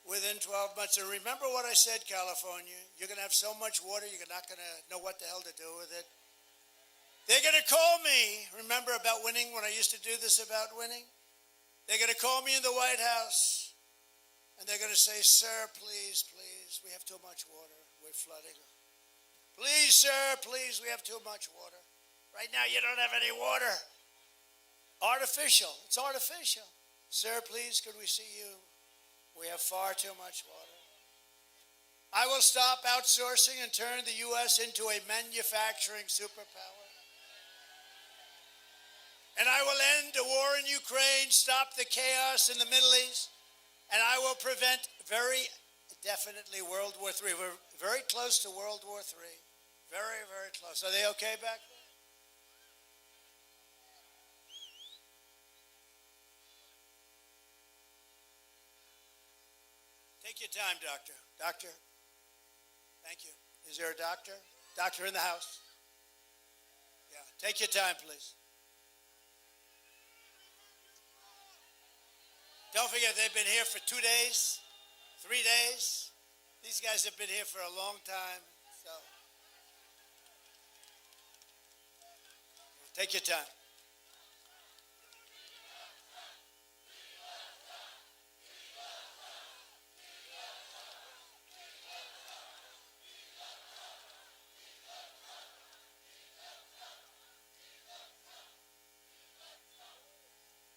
within 12 months. And remember what I said, California. You're going to have so much water, you're not going to know what the hell to do with it. They're going to call me. Remember about winning, when I used to do this about winning? They're going to call me in the White House, and they're going to say, sir, please, we have too much water. We're flooding. Please, sir, please, we have too much water. Right now you don't have any water. Artificial. It's artificial. Sir, please, could we see you? We have far too much water. I will stop outsourcing and turn the U.S. into a manufacturing superpower. And I will end the war in Ukraine, stop the chaos in the Middle East, and I will prevent very definitely World War III. We're very close to World War III. Very, very close. Are they okay back there? Take your time, doctor. Doctor? Thank you. Is there a doctor? Doctor in the house? Yeah. Take your time, please. Don't forget, they've been here for 2 days, 3 days. These guys have been here for a long time. So take your time.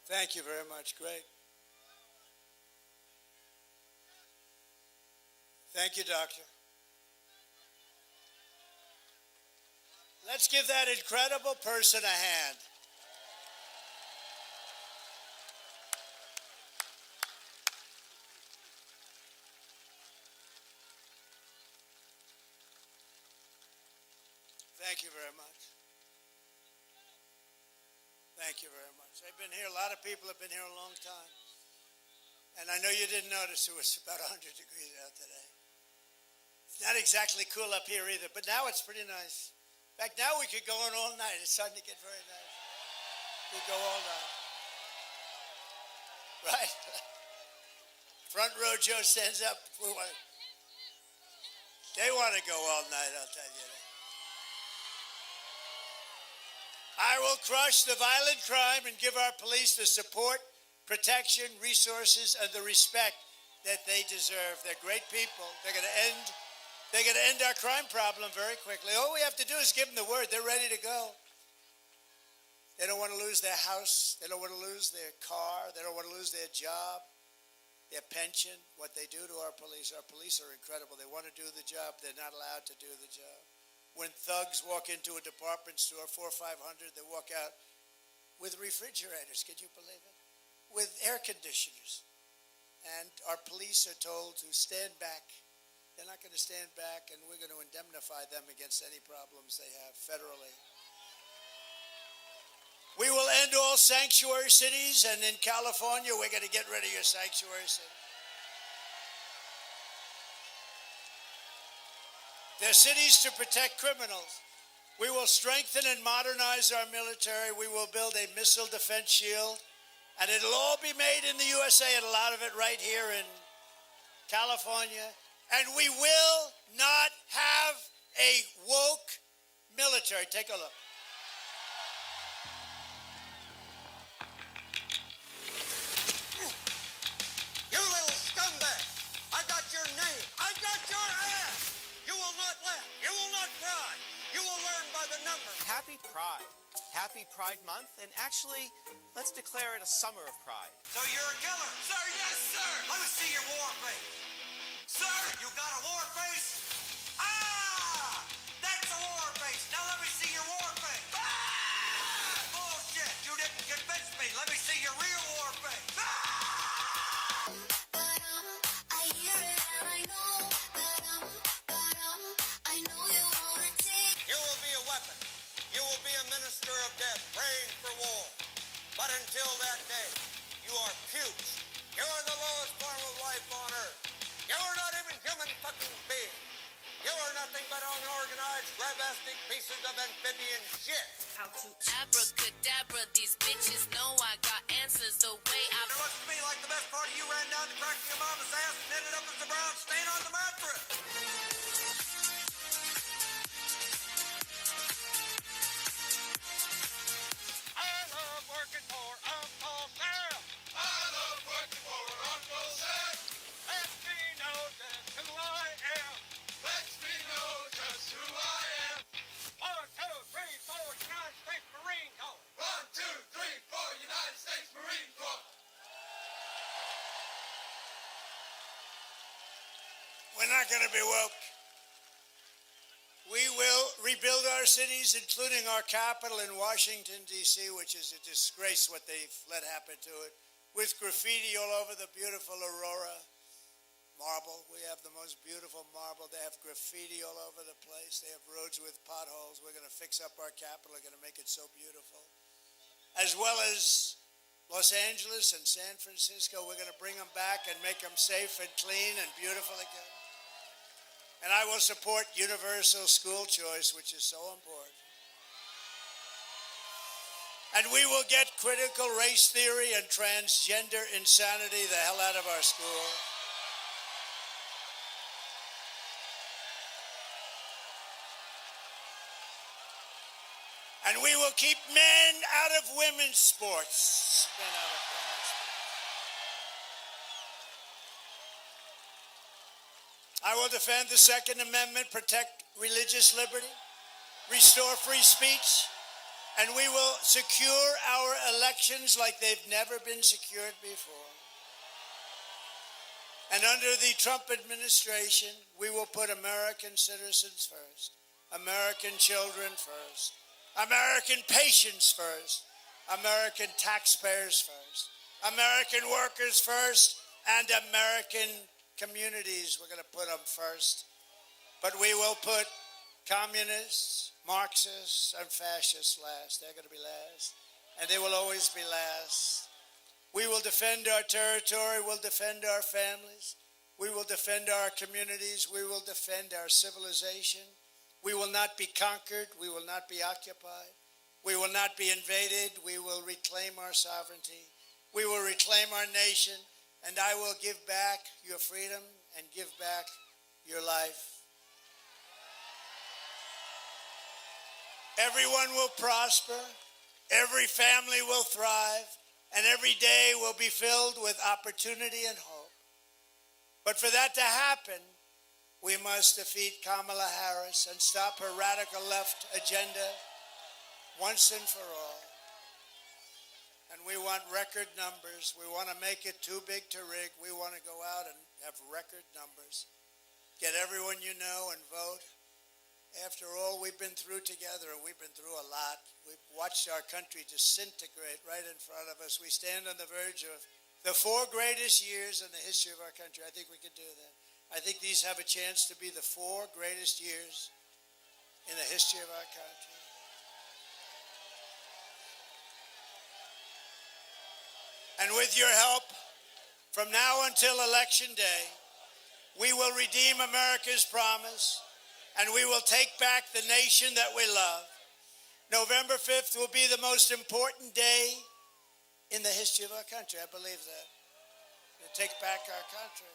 Thank you very much. Great. Thank you, doctor. Let's give that incredible person a hand. Thank you very much. Thank you very much. They've been here, a lot of people have been here a long time. And I know you didn't notice it was about 100 degrees out today. It's not exactly cool up here either, but now it's pretty nice. In fact, now we could go on all night. It's starting to get very nice. We could go all night. Right? Front row Joe stands up. They want to go all night, I'll tell you that. I will crush the violent crime and give our police the support, protection, resources, and the respect that they deserve. They're great people. They're going to end our crime problem very quickly. All we have to do is give them the word. They're ready to go. They don't want to lose their house. They don't want to lose their car. They don't want to lose their job, their pension, what they do to our police. Our police are incredible. They want to do the job. They're not allowed to do the job. When thugs walk into a department store, 400 or 500, they walk out with refrigerators. Could you believe it? With air conditioners. And our police are told to stand back. They're not going to stand back, and we're going to indemnify them against any problems they have federally. We will end all sanctuary cities, and in California, we're going to get rid of your sanctuary city. They're cities to protect criminals. We will strengthen and modernize our military. We will build a missile defense shield, and it'll all be made in the USA, and a lot of it right here in California. And we will not have a woke military. Take a look. You little scumbag! I got your name. I got your ass! You will not laugh. You will not cry. You will learn by the numbers. Happy Pride. Happy Pride Month, and actually, let's declare it a summer of pride. So you're a killer? Sir, yes, sir! Let me see your war face. Sir, you got a war face? Ah! That's a war face. Now let me see your war face. Ah! Bullshit. You didn't convince me. Let me see your real war face. Ah! I hear it and I know you wanna take. You will be a weapon. You will be a minister of death, praying for war. But until that day, you are pukes. You are the lowest form of life on earth. You are not even human fucking beings. You are nothing but unorganized, grabastic pieces of amphibian shit. How to abracadabra, these bitches know I got answers the way I. It looks to me like the best part of you ran down the crack of your mama's ass and ended up as a brown stain on the mattress. I love working for Uncle Sam. I love working for Uncle Sam. Let me know just who I am. Let me know just who I am. 1, 2, 3, 4, 9, We're not going to be woke. We will rebuild our cities, including our capital in Washington, D.C., which is a disgrace what they've let happen to it, with graffiti all over the beautiful Aurora marble. We have the most beautiful marble. They have graffiti all over the place. They have roads with potholes. We're going to fix up our capital. We're going to make it so beautiful. As well as Los Angeles and San Francisco, we're going to bring them back and make them safe and clean and beautiful again. And I will support universal school choice, which is so important. And we will get critical race theory and transgender insanity the hell out of our school. And we will keep men out of women's sports. Men out of women's sports. I will defend the Second Amendment, protect religious liberty, restore free speech, and we will secure our elections like they've never been secured before. And under the Trump administration, we will put American citizens first, American children first, American patients first, American taxpayers first, American workers first, and American communities. We're going to put them first. But we will put communists, Marxists, and fascists last. They're going to be last. And they will always be last. We will defend our territory. We'll defend our families. We will defend our communities. We will defend our civilization. We will not be conquered. We will not be occupied. We will not be invaded. We will reclaim our sovereignty. We will reclaim our nation. And I will give back your freedom and give back your life. Everyone will prosper, every family will thrive, and every day will be filled with opportunity and hope. But for that to happen, we must defeat Kamala Harris and stop her radical left agenda once and for all. And we want record numbers. We want to make it too big to rig. We want to go out and have record numbers. Get everyone you know and vote. After all we've been through together, and we've been through a lot. We've watched our country disintegrate right in front of us. We stand on the verge of the 4 greatest years in the history of our country. I think we can do that. I think these have a chance to be the 4 greatest years in the history of our country. And with your help, from now until Election Day, we will redeem America's promise, and we will take back the nation that we love. November 5th will be the most important day in the history of our country. I believe that. We'll take back our country.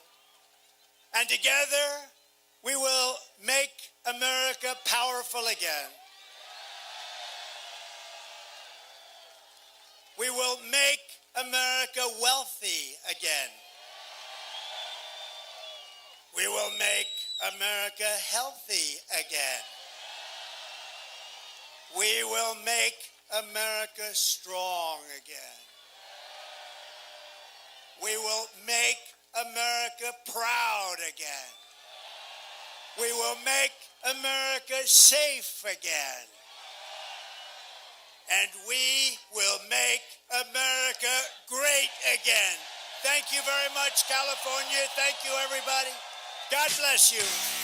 And together, we will make America powerful again. We will make America wealthy again. We will make America healthy again. We will make America strong again. We will make America proud again. We will make America safe again. And we will make America great again. Thank you very much, California. Thank you, everybody. God bless you.